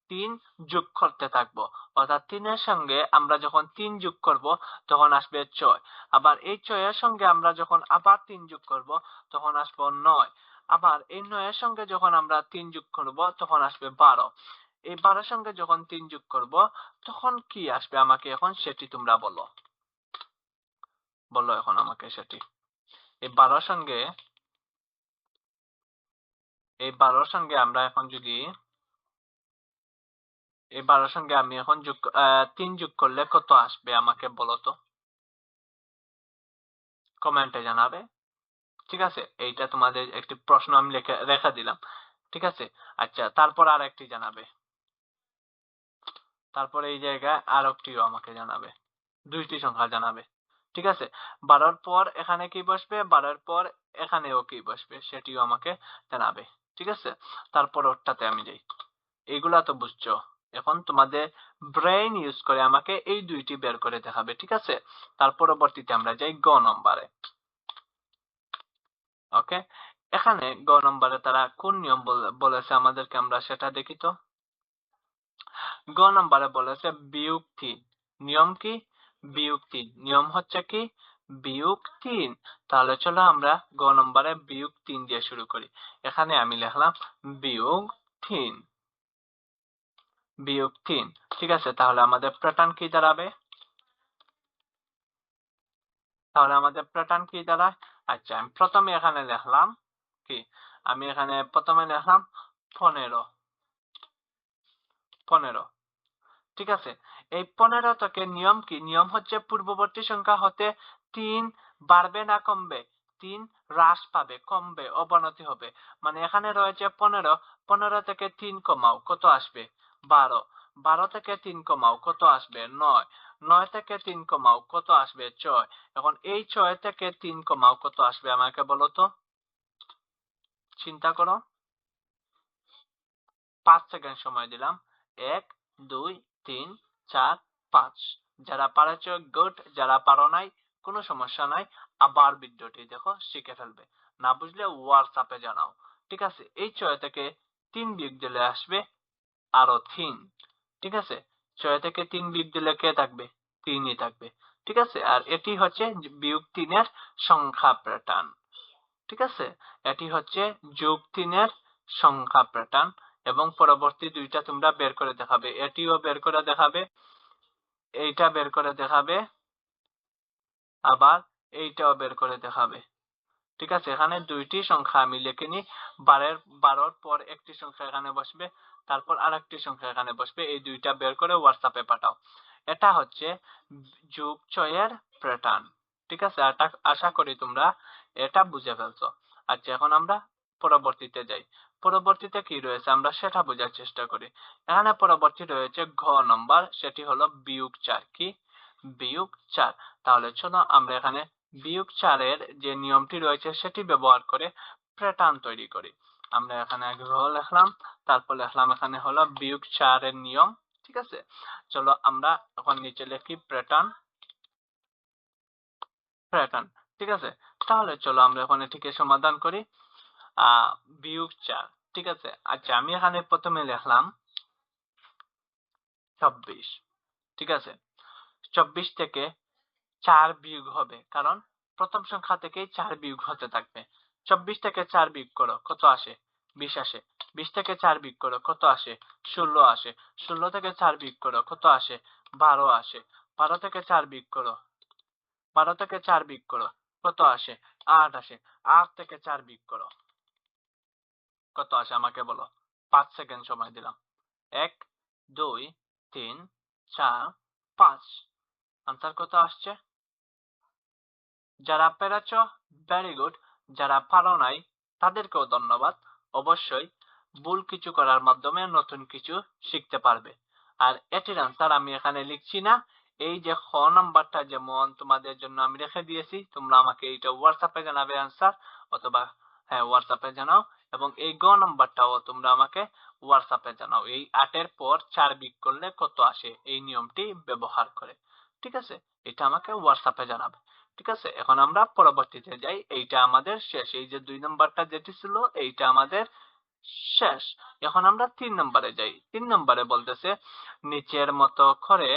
3 যোগ করতে থাকবো, অর্থাৎ 3 এর সঙ্গে আমরা যখন 3 যোগ করব তখন আসবে 6, আবার এই 6 এর সঙ্গে আমরা যখন আবার 3 যোগ করব তখন আসবে 9, আবার এই 9 এর সঙ্গে যখন আমরা 3 যোগ করব তখন আসবে 12, এই 12 এর সঙ্গে যখন 3 যোগ করব তখন কি আসবে আমাকে এখন সেটি তোমরা বলো এখন আমাকে সেটি। এই 12 সঙ্গে আমরা এখন যদি এই 12 সঙ্গে আমি এখন 3 যোগ করলে কত আসবে আমাকে বলো তো, কমেন্টে জানাবে। ঠিক আছে, এইটা তোমাদের একটি প্রশ্ন আমি রেখে দিলাম। ঠিক আছে, আচ্ছা তারপর আর একটি জানাবে, তারপর এই জায়গায় আর একটিও আমাকে জানাবে, দুইটি সংখ্যা জানাবে। ঠিক আছে, 12 পর এখানে কি বসবে, 12 পর এখানেও কি বসবে সেটিও আমাকে জানাবে। ঠিক আছে, তারপর ওরটাতে আমি যাই। এগুলা তো বুঝছো, এখন তোমাদের ব্রেইন ইউজ করে আমাকে এই দুইটি বের করে দেখাবে। ঠিক আছে, তার পরবর্তীতে আমরা যাই গ নম্বরে। ওকে, এখানে গ নম্বরে তারা কোন নিয়ম বলেছে আমাদেরকে, আমরা সেটা দেখি তো। গ নম্বরে বলেছে বিয়োগ 3, নিয়ম কি, বিয়োগ 3, নিয়ম হচ্ছে কি বিয়োগ 3। তাহলে চলো আমরা গ নম্বরে বিয়োগ 3 দিয়ে শুরু করি। এখানে আমি লিখলাম বিয়োগ 3, বিয়োগ 3। ঠিক আছে, তাহলে আমাদের প্যাটার্ন কি দাঁড়াবে, আচ্ছা আমি প্রথমে এখানে লিখলাম কি, আমি এখানে প্রথমে লিখলাম 15, 15। ঠিক আছে, এই 15 থেকে নিয়ম কি, নিয়ম হচ্ছে পূর্ববর্তী সংখ্যা হতে 3 বাড়বে না কমবে, 3 হ্রাস পাবে, কমবে, অবনতি হবে। মানে এখানে রয়েছে 15, 15 থেকে 3 কমাও কত আসবে 12, 12 থেকে 3 কমাও কত আসবে 9, 9 থেকে 3 কমাও কত আসবে 6। এখন এই 6 থেকে 3 কমাও কত আসবে আমাকে বলো তো, চিন্তা করো। 5 সেকেন্ড সময় দিলাম। 1 2 3 4 5। যারা পারেছো গুড, যারা পারো নাই কোনো সমস্যা নাই, আবার ভিডিওটি দেখো, শিখে ফেলবে। না বুঝলে হোয়াটসঅ্যাপে জানাও। ঠিক আছে, এই 6 থেকে 3 বিয়োগ দিলে আসবে আরো 3। ঠিক আছে, 6 থেকে 3 বিয়োগ দিলে কে থাকবে, 3ই থাকবে। ঠিক আছে, আর এটি হচ্ছে বিয়োগ 3 এর সংখ্যা প্যাটার্ন। ঠিক আছে, এটি হচ্ছে যোগ 3 এর সংখ্যা প্যাটার্ন। এবং পরবর্তী দুইটা তোমরা বের করে দেখাবে, এটিও বের করে দেখাবে, এইটা বের করে দেখাবে, আবার এইটাও বের করে দেখাবে। ঠিক আছে, এখানে দুইটি সংখ্যা আমি লিখে নি, 12 পর একটি সংখ্যা এখানে বসবে, তারপর আরেকটি সংখ্যা এখানে বসবে, এই দুইটা বের করে হোয়াটসঅ্যাপে পাঠাও। এটা হচ্ছে যোগ 6 এর প্যাটার্ন। ঠিক আছে, আশা করি তোমরা এটা বুঝে ফেলছো। আচ্ছা এখন আমরা পরবর্তীতে যাই। পরবর্তীতে কি রয়েছে আমরা সেটা বোঝার চেষ্টা করি। এখানে পরবর্তী রয়েছে ঘ নম্বর, সেটি হলো বিয়োগ 4। কি, বিয়োগ 4। তাহলে চলো আমরা এখানে বিয়োগ 4 এর যে নিয়মটি রয়েছে সেটি ব্যবহার করে প্যাটার্ন তৈরি করি। আমরা এখানে আগে ঘ লিখলাম, তারপর লিখলাম এখানে হলো বিয়োগ 4 এর নিয়ম। ঠিক আছে, চলো আমরা এখন নিচে লিখি প্যাটার্ন, প্যাটার্ন। ঠিক আছে, তাহলে চলো আমরা এখন এটিকে সমাধান করি। বিয়োগ 4। ঠিক আছে, আচ্ছা আমি এখানে প্রথমে লিখলাম 26। ঠিক আছে, 24 থেকে 4 বিয়োগ হবে, কারণ প্রথম সংখ্যা থেকেই 4 বিয়োগ হতে থাকবে। 24 থেকে 4 বিয়োগ করো কত আসে, 20 আসে। 20 থেকে 4 বিয়োগ করো কত আসে, 16 আসে। 16 থেকে 4 বিয়োগ করো কত আসে, 12 আসে। 12 থেকে 4 বিয়োগ করো, 12 থেকে 4 বিয়োগ করো কত আসে, 8 আসে। 8 থেকে 4 বিয়োগ করো কত আসে আমাকে বলো। 5 সেকেন্ড সময় দিলাম। 1 2 3 4 5। আনসার কত আসছে? যারা পেরেছ ভেরি গুড, যারা পারো নাই তাদেরকেও ধন্যবাদ। অবশ্যই ভুল কিছু করার মাধ্যমে নতুন কিছু শিখতে পারবে। আর এটির আনসার আমি এখানে লিখছি না, এই যে খ নাম্বারটা যেমন তোমাদের জন্য আমি রেখে দিয়েছি, তোমরা আমাকে এইটা হোয়াটসঅ্যাপে জানাবে আনসার, অথবা হ্যাঁ হোয়াটসঅ্যাপে জানাও। এবং এই গ নাম্বারটাও তোমরা আমাকে হোয়াটসঅ্যাপে জানাও, এই 8 এর পর 4 বিয়োগ করলে কত আসে এই নিয়মটি ব্যবহার করে। ঠিক আছে, এটা আমাকে হোয়াটসঅ্যাপে জানাবে। ঠিক আছে, এখন আমরা পরবর্তীতে যাই। এইটা আমাদের শেষ, এই যে 2 নাম্বারটা যেটি ছিল এইটা আমাদের শেষ। এখন আমরা 3 নম্বরে যাই। 3 নম্বরে বলতেছে নিচের মতো করে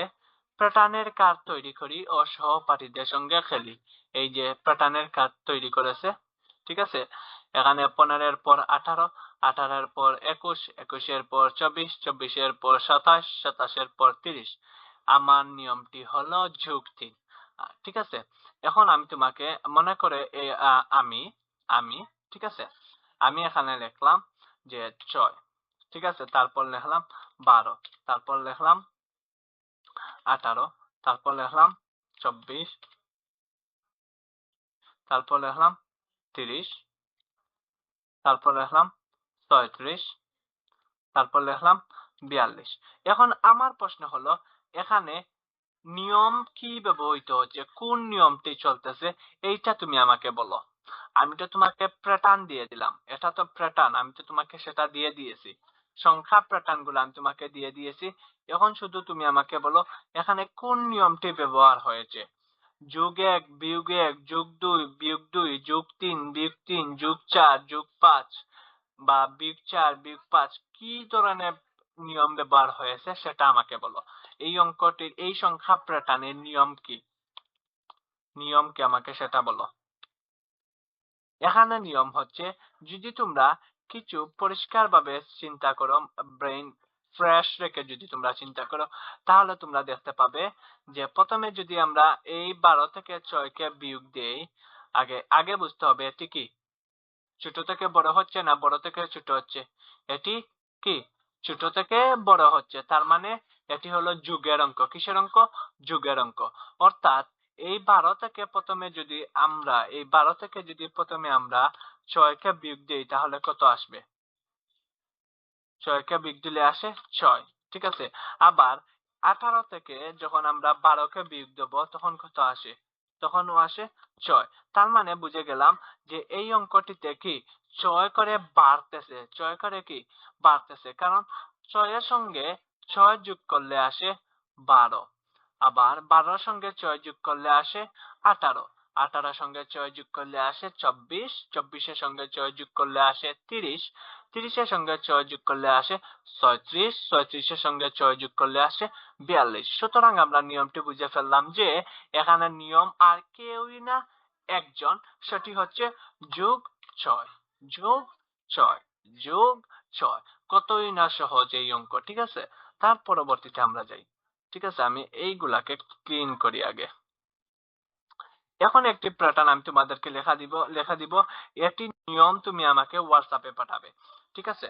প্যাটার্নের কার্ড তৈরি করি ও সহপাঠীদের সঙ্গে খেলি। এই যে প্যাটার্নের কার্ড তৈরি করেছে, ঠিক আছে। এখানে 15 এর পর 18, 18 এর পর 21, 21 এর পর 24, 24 এর পর 27, 27 এর পর 30। আমার নিয়মটি হলো যোগ 3। ঠিক আছে। এখন আমি তোমাকে মনে করে আমি আমি ঠিক আছে, আমি এখানে লিখলাম যে 6, ঠিক আছে। তারপর লিখলাম 12, তারপর লিখলাম 18, তারপর লিখলাম 24, তারপর লিখলাম 30, তারপর লিখলাম 36, তারপর লিখলাম 42। এখন আমার প্রশ্ন হলো এখানে নিয়ম কি ব্যবহৃত হচ্ছে, কোন নিয়মটি চলতেছে, এইটা তুমি আমাকে বলো। আমি তো তোমাকে প্যাটার্ন দিয়ে দিলাম, এটা তো প্যাটার্ন, আমি তো তোমাকে সেটা দিয়ে দিয়েছি, সংখ্যা প্যাটার্ন গুলো আমি তোমাকে দিয়ে দিয়েছি। এখন শুধু তুমি আমাকে বলো এখানে কোন নিয়মটি ব্যবহার হয়েছে। যোগ 1 বিয়োগ 1, যোগ 2 বিয়োগ 2, যোগ 3 বিয়োগ 3, যোগ 4 যোগ 5 বা বিয়োগ 4 বিয়োগ 5, কি ধরনের নিয়ম ব্যবহার হয়েছে সেটা আমাকে বলো। এই অঙ্কটির এই সংখ্যা প্যাটার্নের নিয়ম কি, নিয়ম কি আমাকে সেটা বলো। এখানে নিয়ম হচ্ছে, যদি তোমরা কিছু পরিষ্কার ভাবে চিন্তা করো, ব্রেইন ফ্রেশ রেখে যদি তোমরা চিন্তা করো, তাহলে তোমরা দেখতে পাবে যে প্রথমে যদি আমরা এই 12 থেকে 6 কে বিয়োগ দেই, আগে আগে বুঝতে হবে এটি কি ছোট থেকে বড় হচ্ছে না বড় থেকে ছোট হচ্ছে। এটি কি ছোট থেকে বড় হচ্ছে, তার মানে এটি হলো যোগের অঙ্ক। কিসের অঙ্ক? যোগের অঙ্ক। অর্থাৎ এই 12 থেকে প্রথমে যদি আমরা 6 কে বিয়োগ দিই তাহলে কত আসবে? 6 কে বিয়োগ দিলে আসে 6, ঠিক আছে। আবার 18 থেকে যখন আমরা 12 কে বিয়োগ দেব তখন কত আসে? তখনও আসে 6। তার মানে বুঝে গেলাম যে এই অঙ্কটিতে কি 6 করে বাড়তেছে, 6 করে কি বাড়তেছে, কারণ 6 এর সঙ্গে 6 যোগ করলে আসে 12, আবার 12 এর সঙ্গে 6 যোগ করলে আসে 18, 18 এর সঙ্গে 6 যোগ করলে আসে 24, 24 এর সঙ্গে 6 যোগ করলে আসে 30, 30 এর সঙ্গে 6 যোগ করলে আসে 36, 36 এর সঙ্গে 6 যোগ করলে আসে 42। সুতরাং আমরা নিয়মটি বুঝে ফেললাম যে এখানে নিয়ম আর কেউই না, একজন, সেটি হচ্ছে যোগ 6, যোগ 6, যোগ 6। কতই না সহজ এই অঙ্ক, ঠিক আছে। তার পরবর্তীতে আমরা যাই, ঠিক আছে। আমি এইগুলাকে ক্লিন করি আগে। এখন একটি প্যাটার্ন আমি তোমাদেরকে লেখা দিব। এটি নিয়ম তুমি আমাকে হোয়াটসঅ্যাপে পাঠাবে, ঠিক আছে।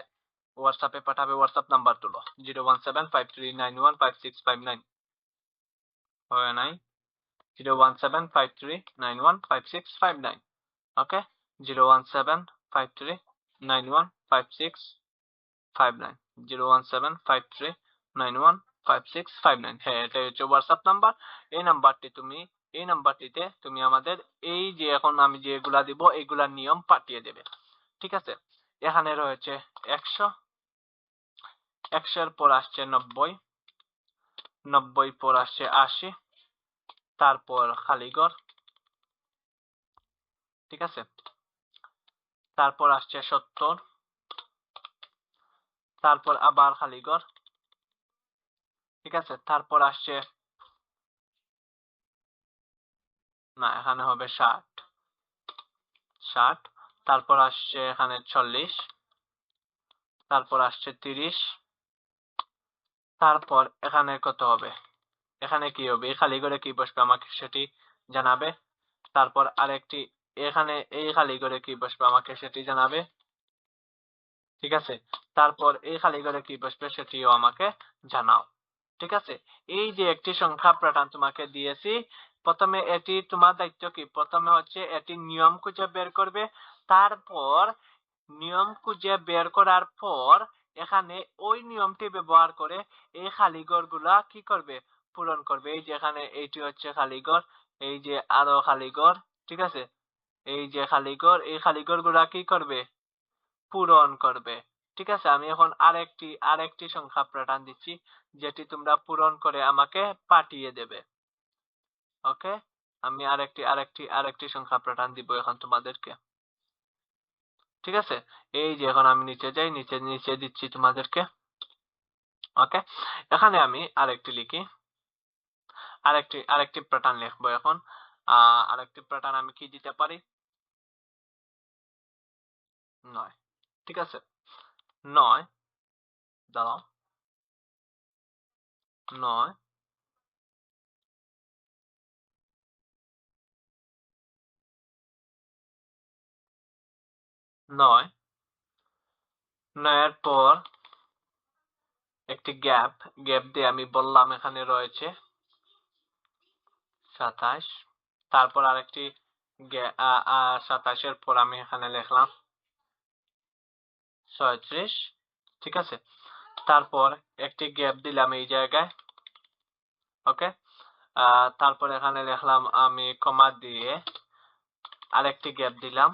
হোয়াটসঅ্যাপে পাঠাবে, হোয়াটসঅ্যাপ নাম্বার তুলো 01753915659। হয় নাই? 01753915659। ওকে, 01753915659, 01753915659। হ্যাঁ, এটা হচ্ছে হোয়াটসঅ্যাপ নাম্বার। এই নাম্বারটিতে তুমি আমাদের এই যে এখন আমি যেগুলা দিব এগুলা নিয়ম পাঠিয়ে দেবে, ঠিক আছে। এখানে রয়েছে 100, 100 এর পর আসছে 90, 90 পর আসছে 80, তারপর খালিঘর, ঠিক আছে। তারপর আসছে 70, তারপর আবার খালিঘর, ঠিক আছে। তারপর আসছে, না এখানে হবে 60, 60, তারপর আসছে এখানে 40, তারপর আসছে 30, তারপর এখানে কত হবে, এখানে কি হবে, এই খালি ঘরে কি বসবে আমাকে সেটি জানাবে। তারপর আরেকটি, এখানে এই খালি ঘরে কি বসবে আমাকে সেটি জানাবে, ঠিক আছে। তারপর এই খালি ঘরে কি বসবে সেটিও আমাকে জানাও, ঠিক আছে। এই যে একটি সংখ্যা প্যাটার্ন তোমাকে দিয়েছি, প্রথমে এটি তোমার দায়িত্ব কি, প্রথমে হচ্ছে এটি নিয়ম খুঁজে বের করবে। তারপর নিয়ম খুঁজে বের করার পর এখানে ওই নিয়মটি ব্যবহার করে এই খালিঘর গুলা কি করবে, পূরণ করবে। এই যে এখানে এইটি হচ্ছে খালিঘর, এই যে আরো খালিঘর, ঠিক আছে। এই যে খালিঘর, এই খালিঘর গুলা কি করবে, পূরণ করবে, ঠিক আছে। আমি এখন আরেকটি সংখ্যা প্যাটার্ন দিচ্ছি যেটি তোমরা পূরণ করে আমাকে পাঠিয়ে দেবে। ওকে, আমি আরেকটি সংখ্যা প্যাটার্ন দিব এখন তোমাদেরকে। ঠিক আছে, এই যে এখন আমি নিচে যাই, নিচে দিচ্ছি তোমাদেরকে। ওকে, এখানে আমি আরেকটি লিখি, আরেকটি প্যাটার্ন লিখবো এখন। আরেকটি প্যাটার্ন আমি কি দিতে পারি, 9। ঠিক আছে, 9, দাঁড়াও, 9, 9, 9 এর পর একটি গ্যাপ দিয়ে আমি বললাম এখানে রয়েছে 27। তারপর আরেকটি 27 এর পর আমি এখানে লিখলাম 36। ঠিক আছে, তারপর একটি গ্যাপ দিলাম এই জায়গায়। ওকে, তারপর এখানে লিখলাম আমি কমা দিয়ে আরেকটি গ্যাপ দিলাম।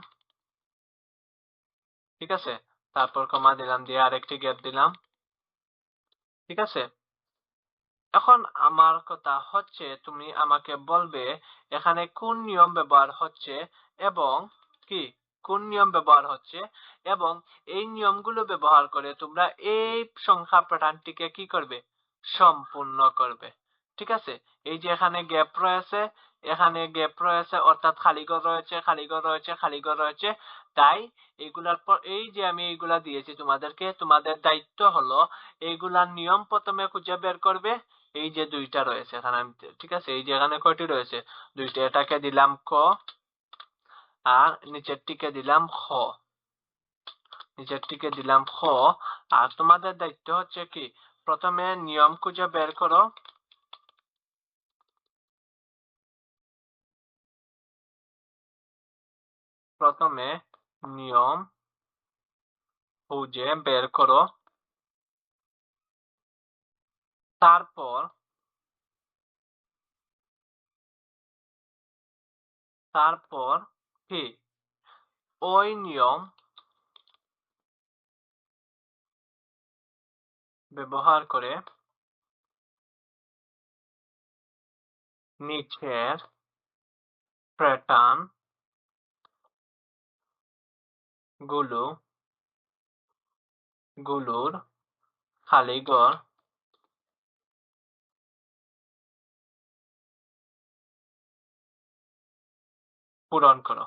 ঠিক আছে, তারপর কমা দিলাম দিয়ে আরেকটি গ্যাপ দিলাম। ঠিক আছে, এখন আমার কথা হচ্ছে তুমি আমাকে বলবে এখানে কোন নিয়ম ব্যবহার হচ্ছে এবং কি কোন নিয়ম ব্যবহার হচ্ছে, এবং এই নিয়মগুলো ব্যবহার করে তোমরা এই সংখ্যা প্যাটার্নটিকে কি করবে, সম্পূর্ণ করবে। ঠিক আছে, এই যে এখানে গ্যাপ রয়েছে, এখানে গ্যাপ রয়েছে, অর্থাৎ খালিঘর রয়েছে, খালিঘর রয়েছে, খালিঘর রয়েছে। তাই এইগুলার পর এই যে আমি এইগুলা দিয়েছি তোমাদেরকে, তোমাদের দায়িত্ব হলো এইগুলার নিয়ম প্রথমে খুঁজে বের করবে। এই যে দুইটা রয়েছে এখানে আমি, ঠিক আছে, এই যে এখানে কয়টি রয়েছে, দুইটা, এটাকে দিলাম ক আর নিচেরটিকে দিলাম খ, নিচেরটিকে দিলাম খ। আর তোমাদের দায়িত্ব হচ্ছে কি, প্রথমে নিয়ম খুঁজে বের করো, প্রথমে নিয়ম খুঁজে বের করো, তারপর তারপর কি ওই নিয়ম ব্যবহার করে নিচের প্যাটার্ন গুলোর খালিঘর পূরণ করো।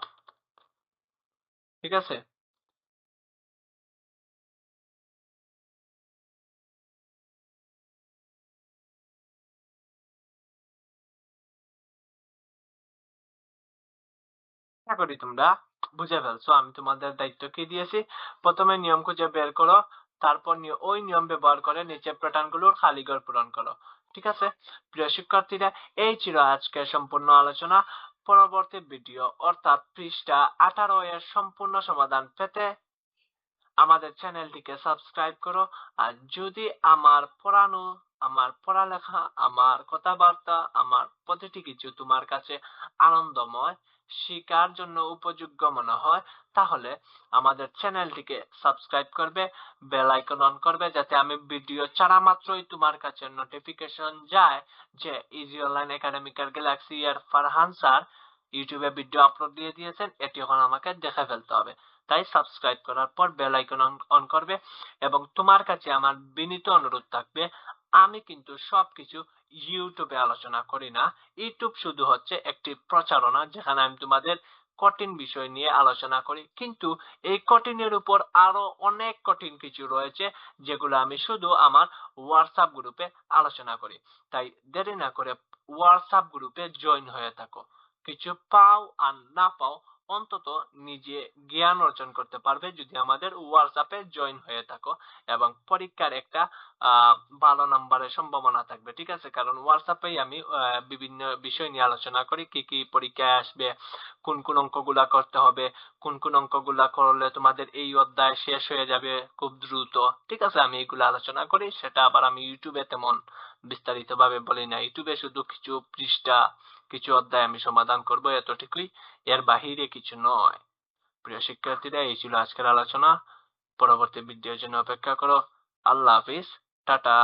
ঠিক আছে, আশা করি তোমরা বুঝে ফেলছো আমি তোমাদের দায়িত্ব কি দিয়েছি। প্রথমে নিয়ম খুঁজে বের করো, তারপর ওই নিয়ম ব্যবহার করে নিচের প্যাটার্ন গুলোর খালিঘর পূরণ করো। ঠিক আছে, প্রিয় শিক্ষার্থীরা, এই ছিল আজকের সম্পূর্ণ আলোচনা। পরবর্তী ভিডিও অর্থাৎ পৃষ্ঠা 18 এর সম্পূর্ণ সমাধান পেতে আমাদের চ্যানেলটিকে সাবস্ক্রাইব করো। আর যদি আমার পড়ানো, আমার পড়ালেখা, আমার কথাবার্তা, আমার প্রতিটি কিছু তোমার কাছে আনন্দময়, শিকার জন্য উপযোগ্য মনে হয়, তাহলে আমাদের চ্যানেলটিকে সাবস্ক্রাইব করবে, বেল আইকন অন করবে, যাতে আমি ভিডিও ছাড়া মাত্রই তোমার কাছে নোটিফিকেশন যায় যে ইজি অনলাইন একাডেমিক্যাল গ্যালাক্সি এর ফারহান স্যার ইউটিউবে ভিডিও আপলোড দিয়ে দিয়েছেন, এটি এখন আমাকে দেখে ফেলতে হবে। তাই সাবস্ক্রাইব করার পর বেল আইকন অন করবে। এবং তোমার কাছে আমার বিনীত অনুরোধ থাকবে, আমি কিন্তু সবকিছু ইউটিউবে আলোচনা করি না। ইউটিউব শুধু হচ্ছে একটি প্রচারণা যেখানে আমি তোমাদের কঠিন বিষয় নিয়ে আলোচনা করি, কিন্তু এই কঠিনের উপর আরো অনেক কঠিন কিছু রয়েছে যেগুলো আমি শুধু আমার হোয়াটসঅ্যাপ গ্রুপে আলোচনা করি। তাই দেরি না করে হোয়াটসঅ্যাপ গ্রুপে জয়েন হয়ে থাকো। কিছু পাও আর না পাও, অন্তত নিজে জ্ঞান অর্জন করতে পারবে যদি আমাদের হোয়াটসঅ্যাপে জয়েন হয়ে থাকো, এবং পরীক্ষার একটা ভালো নাম্বারের সম্ভাবনা থাকবে। ঠিক আছে, কারণ হোয়াটসঅ্যাপেই আমি বিভিন্ন বিষয় নিয়ে আলোচনা করি, কি কি পরীক্ষায় আসবে, কোন কোন অঙ্কগুলা করতে হবে, কোন কোন অঙ্কগুলা করলে তোমাদের এই অধ্যায় শেষ হয়ে যাবে খুব দ্রুত। ঠিক আছে, আমি এগুলো আলোচনা করি, সেটা আবার আমি ইউটিউবে তেমন বিস্তারিত ভাবে বলি না। ইউটিউবে শুধু কিছু পৃষ্ঠা, কিছু অধ্যায় আমি সমাধান করব, এতটুকুই, এর বাহিরে কিছু নয়। প্রিয় শিক্ষার্থীরা, এই ছিল আজকের আলোচনা। পরবর্তী ভিডিওর জন্য অপেক্ষা করো। আল্লাহ হাফিজ, টাটা।